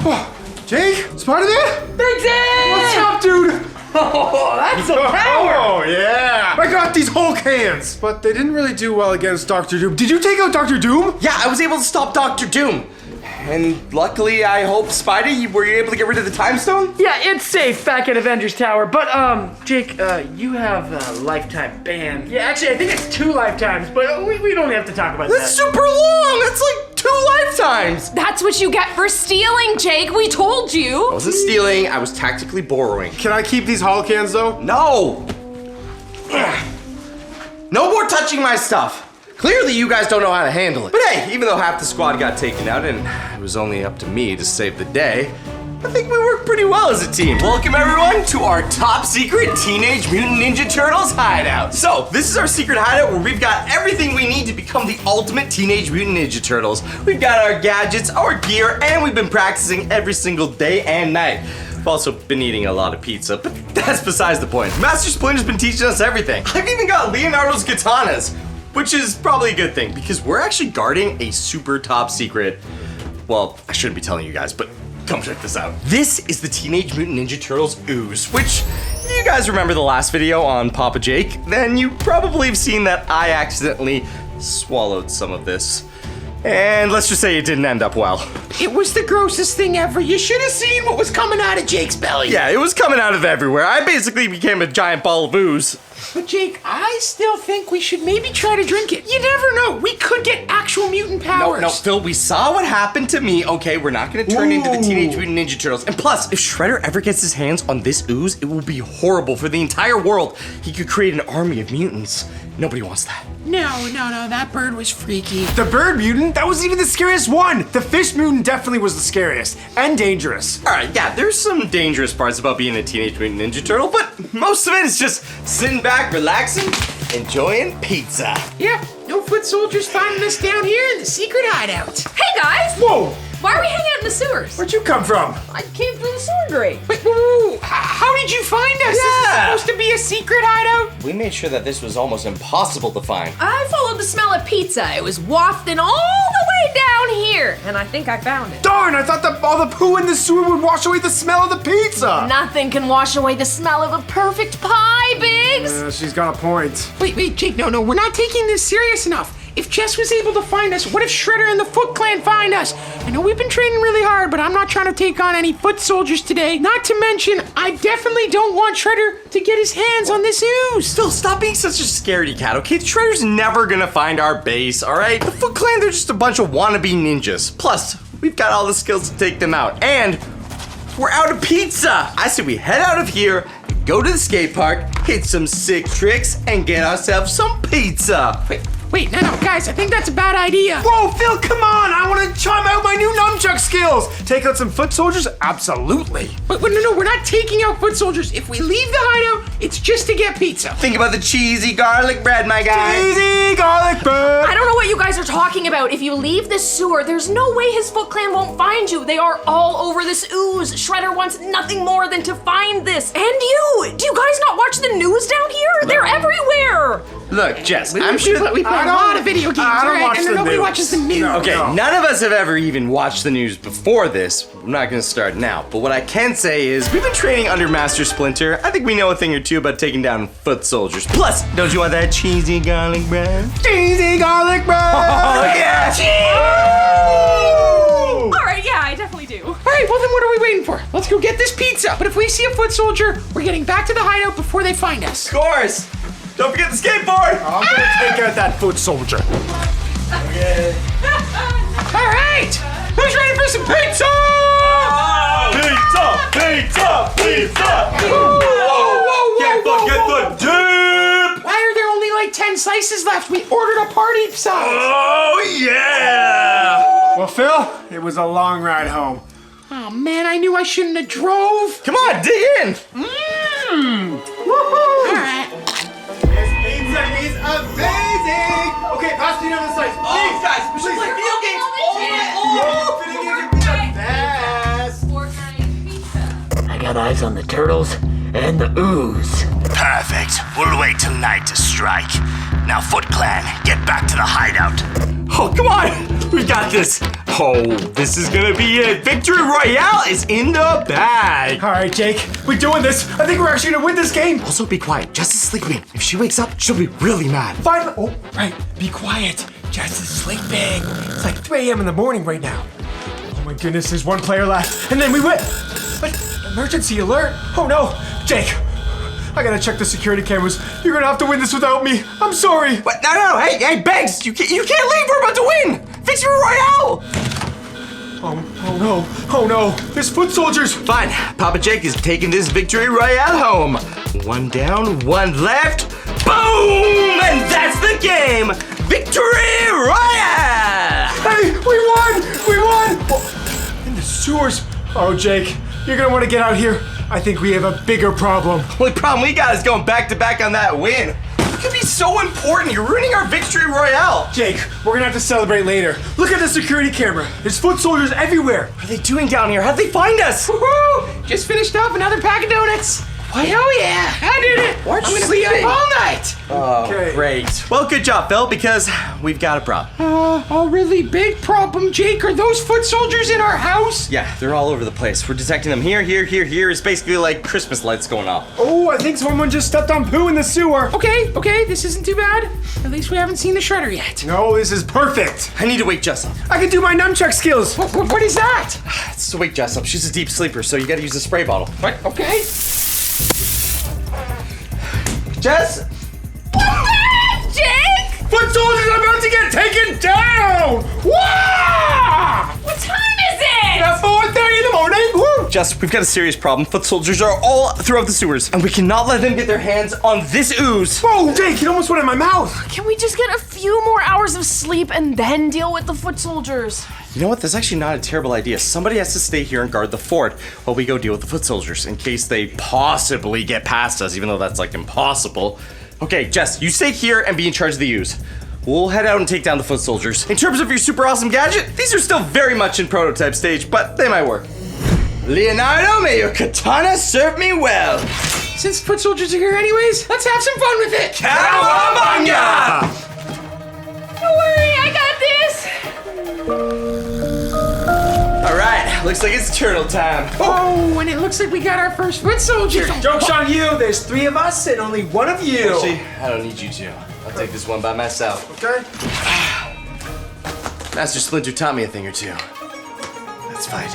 Oh, Jake? Spider-Man? Biggsy! What's up, dude? Oh, that's a power! Oh, yeah! I got these Hulk hands! But they didn't really do well against Dr. Doom. Did you take out Dr. Doom? Yeah, I was able to stop Dr. Doom. And luckily, I hope, Spidey, were you able to get rid of the time stone? Yeah, it's safe back at Avengers Tower. But, Jake, you have a lifetime ban. Yeah, actually, I think it's 2 lifetimes, but we don't have to talk about That's that. super long! That's like 2 lifetimes! That's what you get for stealing, Jake. We told you. I wasn't stealing, I was tactically borrowing. Can I keep these Hulk hands, though? No! No more touching my stuff. Clearly you guys don't know how to handle it. But hey, even though half the squad got taken out and it was only up to me to save the day, I think we worked pretty well as a team. Welcome everyone to our top secret Teenage Mutant Ninja Turtles hideout. So, this is our secret hideout where we've got everything we need to become the ultimate Teenage Mutant Ninja Turtles. We've got our gadgets, our gear, and we've been practicing every single day and night. I've also been eating a lot of pizza, but that's besides the point. Master Splinter's been teaching us everything. I've even got Leonardo's katanas, which is probably a good thing because we're actually guarding a super top secret. Well, I shouldn't be telling you guys, but come check this out. This is the Teenage Mutant Ninja Turtles ooze, which if you guys remember the last video on Papa Jake, then you probably have seen that I accidentally swallowed some of this. And let's just say it didn't end up well. It was the grossest thing ever. You should have seen what was coming out of Jake's belly. Yeah, it was coming out of everywhere. I basically became a giant ball of ooze. But Jake, I still think we should maybe try to drink it. You never know. We could get actual mutant powers. No, Phil, we saw what happened to me, okay? We're not gonna turn into the Teenage Mutant Ninja Turtles. And plus, if Shredder ever gets his hands on this ooze, it will be horrible for the entire world. He could create an army of mutants. Nobody wants that. No, that bird was freaky. The bird mutant? That wasn't even the scariest one! The fish mutant definitely was the scariest. And dangerous. All right, yeah, there's some dangerous parts about being a Teenage Mutant Ninja Turtle, but most of it is just sitting back, relaxing, enjoying pizza. Yeah, no foot soldiers finding us down here in the secret hideout. Hey, guys. Whoa! Why are we hanging out in the sewers? Where'd you come from? I came through the sewer grate. Wait, whoa, how did you find us? Yeah. This is supposed to be a secret hideout? We made sure that this was almost impossible to find. I followed the smell of pizza. It was wafting all the way down here, and I think I found it. Darn, I thought that all the poo in the sewer would wash away the smell of the pizza! Nothing can wash away the smell of a perfect pie, Biggs. She's got a point. Wait, Jake, no, we're not taking this serious enough. If Jess was able to find us, what if Shredder and the Foot Clan find us? I know we've been training really hard, but I'm not trying to take on any foot soldiers today. Not to mention, I definitely don't want Shredder to get his hands on this ooze. Phil, stop being such a scaredy cat, okay? Shredder's never gonna find our base, all right? The Foot Clan, they're just a bunch of wannabe ninjas. Plus, we've got all the skills to take them out. And we're out of pizza. I say we head out of here, go to the skate park, hit some sick tricks, and get ourselves some pizza. Wait, no, guys, I think that's a bad idea. Whoa, Phil, come on! I want to try out my new nunchuck skills! Take out some foot soldiers? Absolutely. But no, we're not taking out foot soldiers. If we leave the hideout, it's just to get pizza. Think about the cheesy garlic bread, my guy. Easy garlic bread! I don't know what you guys are talking about. If you leave this sewer, there's no way his Foot Clan won't find you. They are all over this ooze. Shredder wants nothing more than to find this. And you! Do you guys not watch the news down here? They're everywhere! Look, Jess, I'm sure that we play a lot of video games, I don't right? watch And the nobody news. watches the news. No. Okay, none of us have ever even watched the news before this. I'm not gonna start now, but what I can say is we've been training under Master Splinter. I think we know a thing or two about taking down foot soldiers. Plus, don't you want that cheesy garlic bread? Cheesy garlic bread! Oh, yeah! All right, yeah, I definitely do. All right, well then what are we waiting for? Let's go get this pizza. But if we see a foot soldier, we're getting back to the hideout before they find us. Of course! Don't forget the skateboard! I'm gonna take out that foot soldier. Okay. All right, who's ready for some pizza? Pizza! Whoa! Can't forget the dip! Why are there only like 10 slices left? We ordered a party size. Oh, yeah! Well, Phil, it was a long ride home. Oh man, I knew I shouldn't have drove. Come on, dig in! All right. This pizza is amazing! Okay, pass me down the slice. Oh, guys, we should play video games all Video games are the best! I got eyes on the turtles, and the ooze. Perfect. We'll wait till night to strike. Now, Foot Clan, get back to the hideout. Oh, come on! We got this. Oh, this is gonna be it. Victory Royale is in the bag. All right, Jake, we're doing this. I think we're actually gonna win this game. Also, be quiet. Jess is sleeping. If she wakes up, she'll be really mad. Fine. Oh, right. Be quiet. Jess is sleeping. It's like 3 a.m. in the morning right now. Oh my goodness, there's one player left, and then we win. But emergency alert. Oh no, Jake. I gotta check the security cameras. You're gonna have to win this without me. I'm sorry. What? No. Hey, Beggs, you can't leave. We're about to win. Victory Royale. Oh no. There's foot soldiers. Fine. Papa Jake is taking this Victory Royale home. 1 down, 1 left. Boom! And that's the game. Victory Royale. Hey, we won. Oh, in the sewers. Oh, Jake, you're gonna want to get out here. I think we have a bigger problem. Only problem we got is going back to back on that win. It could be so important. You're ruining our Victory Royale. Jake, we're gonna have to celebrate later. Look at the security camera. There's foot soldiers everywhere. What are they doing down here? How'd they find us? Woohoo! Just finished off another pack of donuts. What? Oh yeah, I did it. Why aren't I'm you gonna be sleeping? up all night. Oh, Okay. great. Well, good job, Phil, because we've got a problem. A really big problem, Jake. Are those foot soldiers in our house? Yeah, they're all over the place. We're detecting them here. It's basically like Christmas lights going off. Oh, I think someone just stepped on poo in the sewer. Okay, this isn't too bad. At least we haven't seen the shredder yet. No, this is perfect. I need to wake Jess up. I can do my nunchuck skills. What is that? It's to wake Jess up. She's a deep sleeper, so you gotta use a spray bottle. What? Okay. Jess! Jake! Foot soldiers are about to get taken down. Wow! What time is it? At 4:30 in the morning. Woo! Jess, we've got a serious problem. Foot soldiers are all throughout the sewers, and we cannot let them get their hands on this ooze. Whoa, Jake, it almost went in my mouth. Can we just get a few more hours of sleep and then deal with the foot soldiers? You know what? That's actually not a terrible idea. Somebody has to stay here and guard the fort while we go deal with the foot soldiers in case they possibly get past us, even though that's like impossible. Okay, Jess, you stay here and be in charge of the ooze. We'll head out and take down the foot soldiers. In terms of your super awesome gadget, these are still very much in prototype stage, but they might work. Leonardo, may your katana serve me well. Since foot soldiers are here anyways, let's have some fun with it. Cowabunga! Don't worry, I got this. All right, looks like it's turtle time. Oh, and it looks like we got our first foot soldier. Joke's on you. There's 3 of us and only 1 of you. Actually, I don't need you to. I'll take this one by myself. Okay. Master Splinter taught me a thing or two. Let's fight.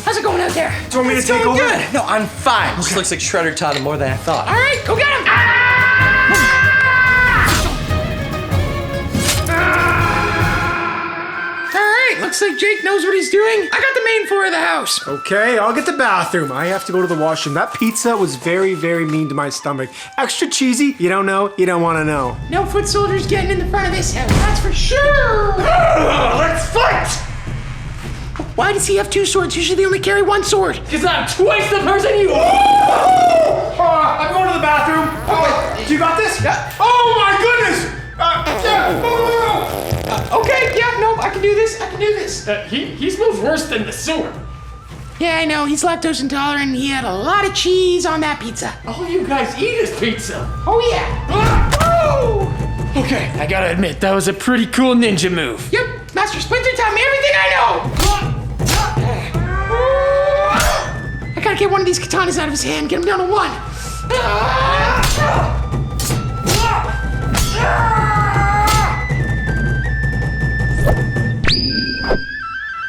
How's it going out there? Do you want me to It's take going over? good. No, I'm fine. This looks like Shredder taught him more than I thought. All right, go get him. All right, looks like Jake knows what he's doing. I got the main floor of the house. Okay, I'll get the bathroom. I have to go to the washroom. That pizza was very, very mean to my stomach. Extra cheesy. You don't know, you don't want to know. No foot soldiers getting in the front of this house, that's for sure. Let's fight! Why does he have 2 swords? Usually they only carry 1 sword. Because I'm twice the person you are. I'm going to the bathroom. You got this? Yeah. Oh my goodness! Okay, yeah, no, I can do this. He smells worse than the sewer. Yeah, I know, he's lactose intolerant and he had a lot of cheese on that pizza. All you guys eat is pizza. Oh, yeah. Okay, I gotta admit, that was a pretty cool ninja move. Yep, Master Splinter taught me everything I know. I gotta get one of these katanas out of his hand, get him down to 1.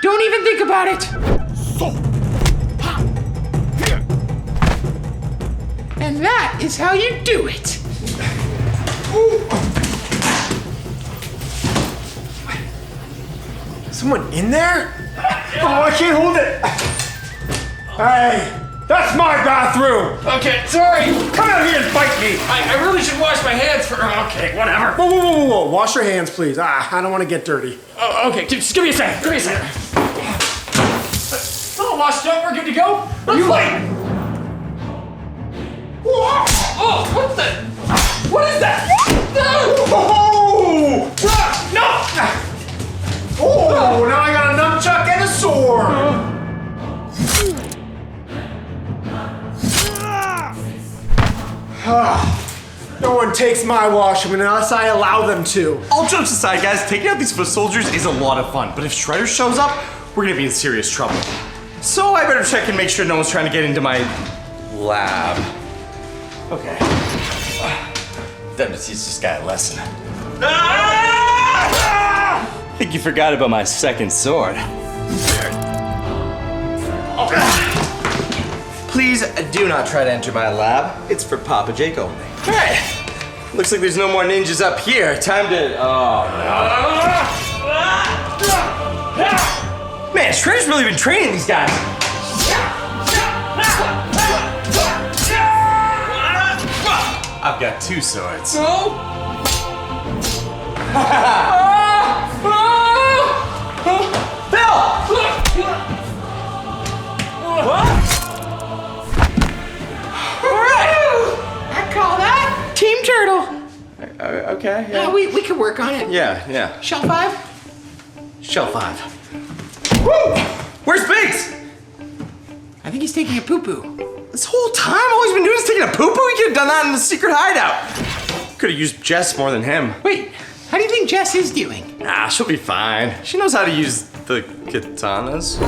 Don't even think about it. And that is how you do it. Someone in there? Oh, I can't hold it. Hey, that's my bathroom. Okay, sorry. Come out here and fight me. I really should wash my hands for. Okay, whatever. Whoa. Wash your hands, please. I don't want to get dirty. Oh, okay, just give me a second. All washed up, we're good to go. Let's fight. Oh, what is that? Oh! No! Oh, now I got a nunchuck and a sword. No one takes my washroom unless I allow them to. All jokes aside, guys, taking out these foot soldiers is a lot of fun, but if Shredder shows up, we're gonna be in serious trouble. So I better check and make sure no one's trying to get into my lab. Okay. Time to teach this guy a lesson. I think you forgot about my second sword. Please do not try to enter my lab. It's for Papa Jake only. All right. Looks like there's no more ninjas up here. Time to. Oh no. Man, Shredder's really been training these guys. I've got two swords. No! I call that Team Turtle. Okay, yeah. Yeah, we could work on it. Yeah. Shell 5? Shell 5. Woo! Where's Biggs? I think he's taking a poo-poo. This whole time, all he's been doing is taking a poo-poo? He could have done that in the secret hideout. Could have used Jess more than him. Wait, how do you think Jess is doing? Nah, she'll be fine. She knows how to use the katanas.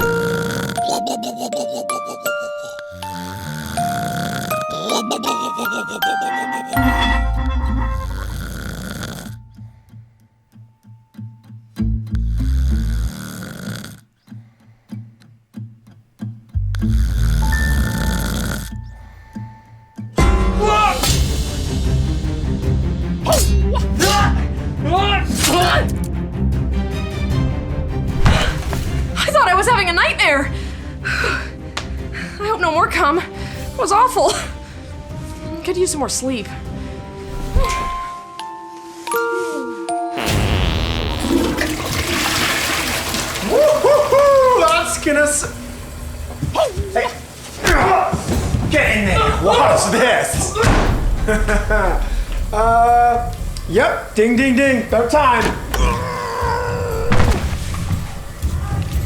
I thought I was having a nightmare. I hope no more come. It was awful. Could use some more sleep. Woo-hoo-hoo! That's gonna Hey. Get in there. Watch this. Yep. Ding, ding, ding. About time.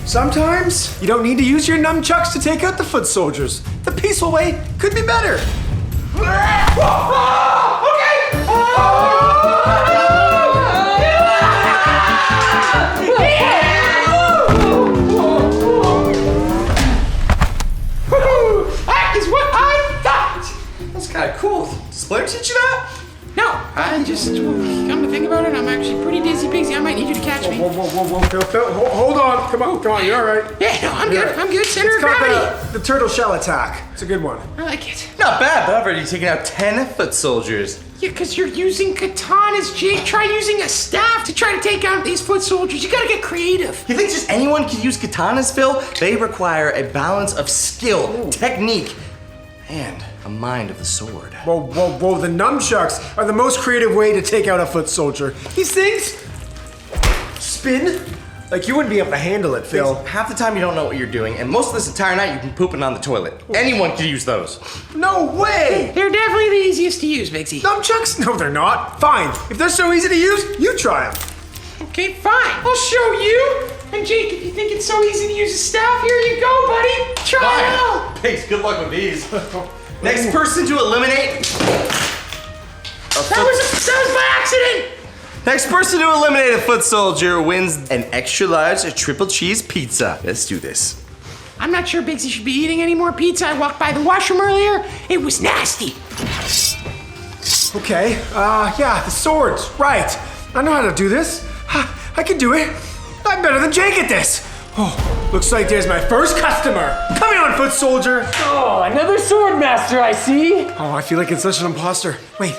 Sometimes you don't need to use your nunchucks to take out the foot soldiers. The peaceful way could be better. That is what I thought! That's kind of cool. Did Splinter teach you that? No, I just, come to think about it, I'm actually pretty dizzy, Bigsy. I might need you to catch me. Whoa. Phil, hold on. Come on, you're all right. Yeah, no, I'm good. I'm good. Center It's of called gravity. the turtle shell attack. It's a good one. I like it. Not bad, but I've already taken out 10 foot soldiers. Yeah, because you're using katanas, Jake. Try using a staff to try to take out these foot soldiers. You gotta get creative. You think just anyone can use katanas, Phil? They require a balance of skill, technique, and a mind of the sword. Whoa. The nunchucks are the most creative way to take out a foot soldier. These things spin like you wouldn't be able to handle it, Phil. Half the time you don't know what you're doing, and most of this entire night you've been pooping on the toilet. Anyone could use those. No way! They're definitely the easiest to use, Bigsy. Nunchucks? No, they're not. Fine. If they're so easy to use, you try them. Okay, fine. I'll show you. And Jake, if you think it's so easy to use a staff, here you go, buddy. Try it out. Thanks, good luck with these. Next person to eliminate. That was by accident. Next person to eliminate a foot soldier wins an extra large triple cheese pizza. Let's do this. I'm not sure Bigsy should be eating any more pizza. I walked by the washroom earlier. It was nasty. Okay, yeah, the swords, right. I know how to do this. I can do it. I'm better than Jake at this. Oh, looks like there's my first customer. Come on, foot soldier. Oh, another sword master, I see. Oh, I feel like it's such an imposter. Wait,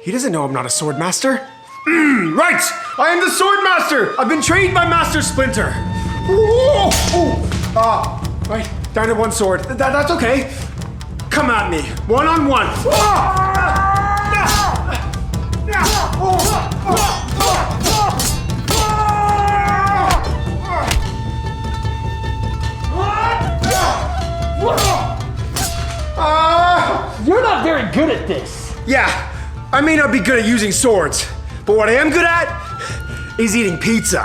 he doesn't know I'm not a sword master. Right, I am the sword master. I've been trained by Master Splinter. Right, down to one sword. That's okay. Come at me, one-on-one. You're not very good at this. Yeah, I may not be good at using swords, but what I am good at is eating pizza.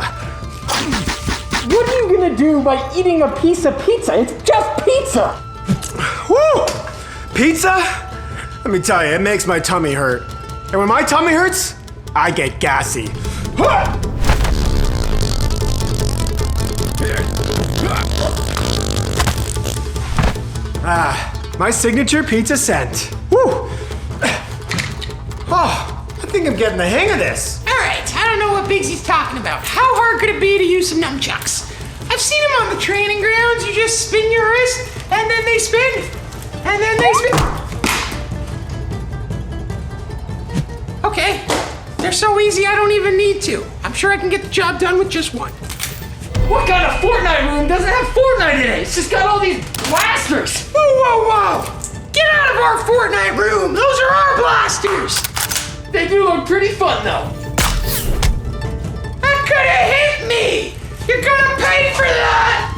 What are you gonna do by eating a piece of pizza? It's just pizza. Woo! Pizza? Let me tell you, it makes my tummy hurt. And when my tummy hurts, I get gassy. My signature pizza scent. Woo! Oh, I think I'm getting the hang of this. All right, I don't know what Bigsy's talking about. How hard could it be to use some nunchucks? I've seen them on the training grounds. You just spin your wrist, and then they spin. And then they spin. Okay, they're so easy I don't even need to. I'm sure I can get the job done with just one. What kind of Fortnite room doesn't have Fortnite in it? It's just got all these blasters. Whoa, whoa, whoa! Get out of our Fortnite room! Those are our blasters! They do look pretty fun though. That could have hit me! You're gonna pay for that!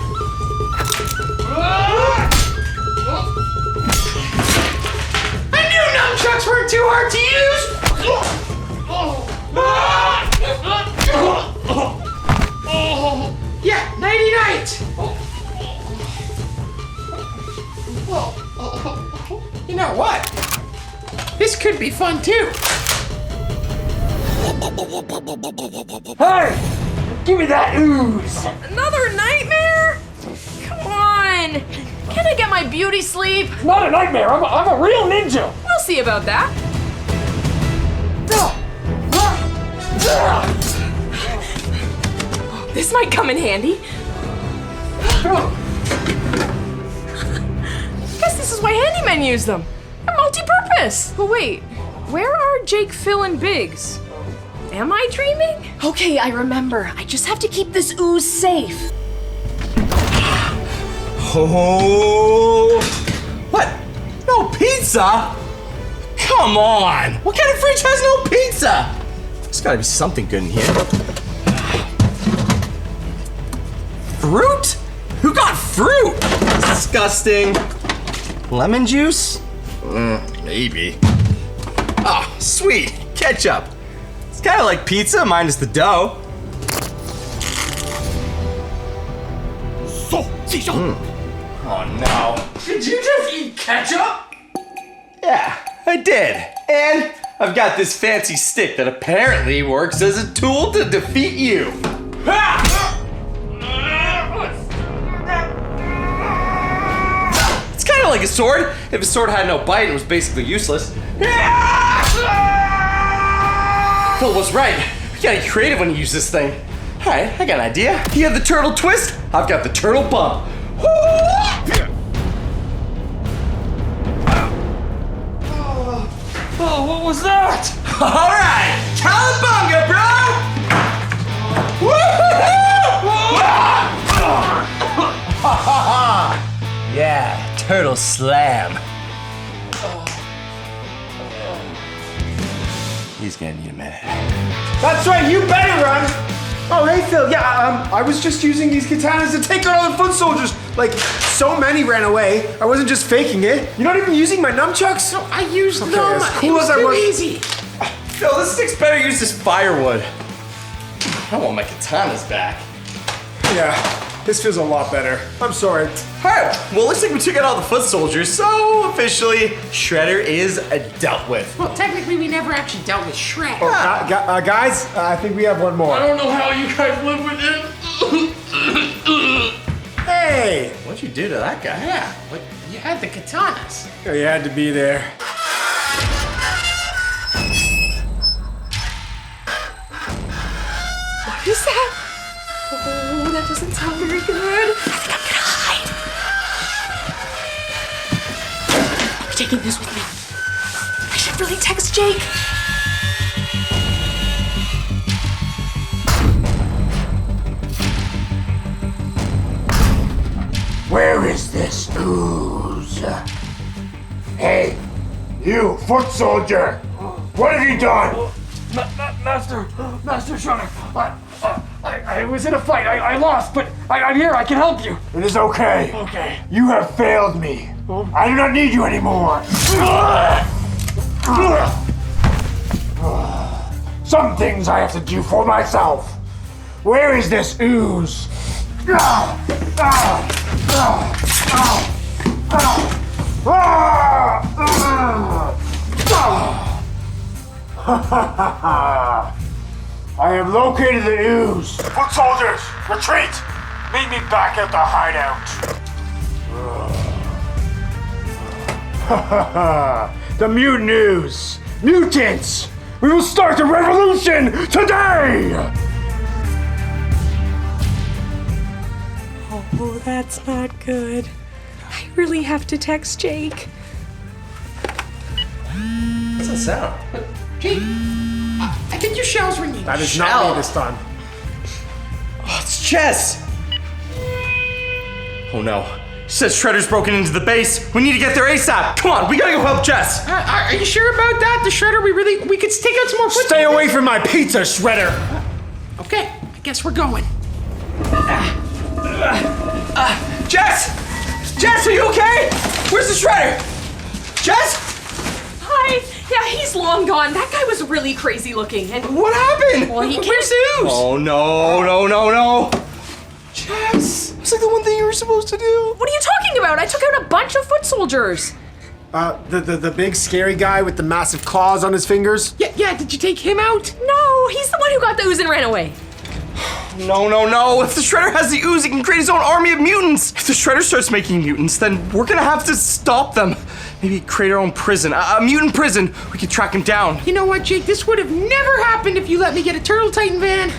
I knew nunchucks weren't too hard to use! Yeah, nighty night! You know what? This could be fun too. Hey! Give me that ooze! Another nightmare? Come on. Can I get my beauty sleep? It's not a nightmare. I'm a real ninja. We'll see about that. This might come in handy. Guess this is why handymen use them. They're multi-purpose. But wait, where are Jake, Phil, and Biggs? Am I dreaming? Okay, I remember. I just have to keep this ooze safe. Oh, what? No pizza? Come on! What kind of fridge has no pizza? There's gotta be something good in here. Fruit? Who got fruit? Disgusting. Lemon juice? Maybe. Oh, sweet. Ketchup. It's kind of like pizza minus the dough. Oh no. Did you just eat ketchup? Yeah, I did. And I've got this fancy stick that apparently works as a tool to defeat you. It's kind of like a sword. If a sword had no bite, it was basically useless. Phil was right. You gotta get creative when you use this thing. All right, I got an idea. You have the turtle twist, I've got the turtle bump. Oh, what was that? All right, cowabunga, bro! Yeah, turtle slam. He's gonna need a minute. That's right, you better run! Oh, hey, Phil. Yeah, I was just using these katanas to take out all the foot soldiers. Like, so many ran away. I wasn't just faking it. You're not even using my nunchucks? No, I used them. as cool it was as I too was. easy. Phil, this stick's better used as firewood. I want my katanas back. Yeah, this feels a lot better. I'm sorry. Alright, well, looks like we took out all the foot soldiers, so officially, Shredder is dealt with. Well, technically, we never actually dealt with Shred. Guys, I think we have one more. I don't know how you guys live with it. Hey! What'd you do to that guy? Yeah, but you had the katanas. You had to be there. What is that? Oh, that doesn't sound very good. I think I'm gonna hide. I'm taking this with me. I should really text Jake. Where is this ooze? Hey, you foot soldier! What have you done? Master Shredder, I was in a fight. I lost, but I'm here. I can help you. It is okay. Okay. You have failed me. I do not need you anymore. Some things I have to do for myself. Where is this ooze? I have located the ooze. Foot soldiers, retreat! Meet me back at the hideout. The mutant ooze. Mutants! We will start the revolution today! Oh, that's not good. I really have to text Jake. What's that sound? Jake, I think your shell's ringing. That is not me this time. Oh, it's Jess! Oh no. Says Shredder's broken into the base. We need to get there ASAP. Come on, we gotta go help Jess. Are you sure about that? The Shredder, we could take out some more foot. Stay away from my pizza, Shredder! Okay, I guess we're going. Jess! Jess, are you okay? Where's the Shredder? Jess? Hi. Yeah, he's long gone. That guy was really crazy looking. And What happened? well, he Where's can't. Ooze? Oh no. Jess, it's like the one thing you were supposed to do. What are you talking about? I took out a bunch of foot soldiers. The big scary guy with the massive claws on his fingers? Yeah, did you take him out? No, he's the one who got the ooze and ran away. No. If the Shredder has the ooze, he can create his own army of mutants. If the Shredder starts making mutants, then we're gonna have to stop them. Maybe create our own prison, a mutant prison. We can track him down. You know what, Jake? This would have never happened if you let me get a Turtle Titan van.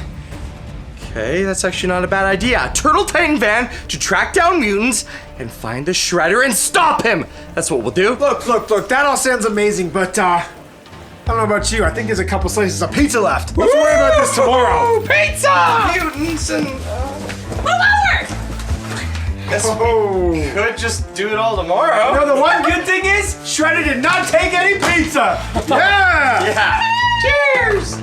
Okay, that's actually not a bad idea. A Turtle Titan van to track down mutants and find the Shredder and stop him. That's what we'll do. Look, that all sounds amazing, but I don't know about you. I think there's a couple slices of pizza left. Let's worry about this tomorrow. Pizza! Mutants and... Move over! Guess we could just do it all tomorrow. No, the one good thing is, Shredder did not take any pizza. Yeah! Yeah. Cheers!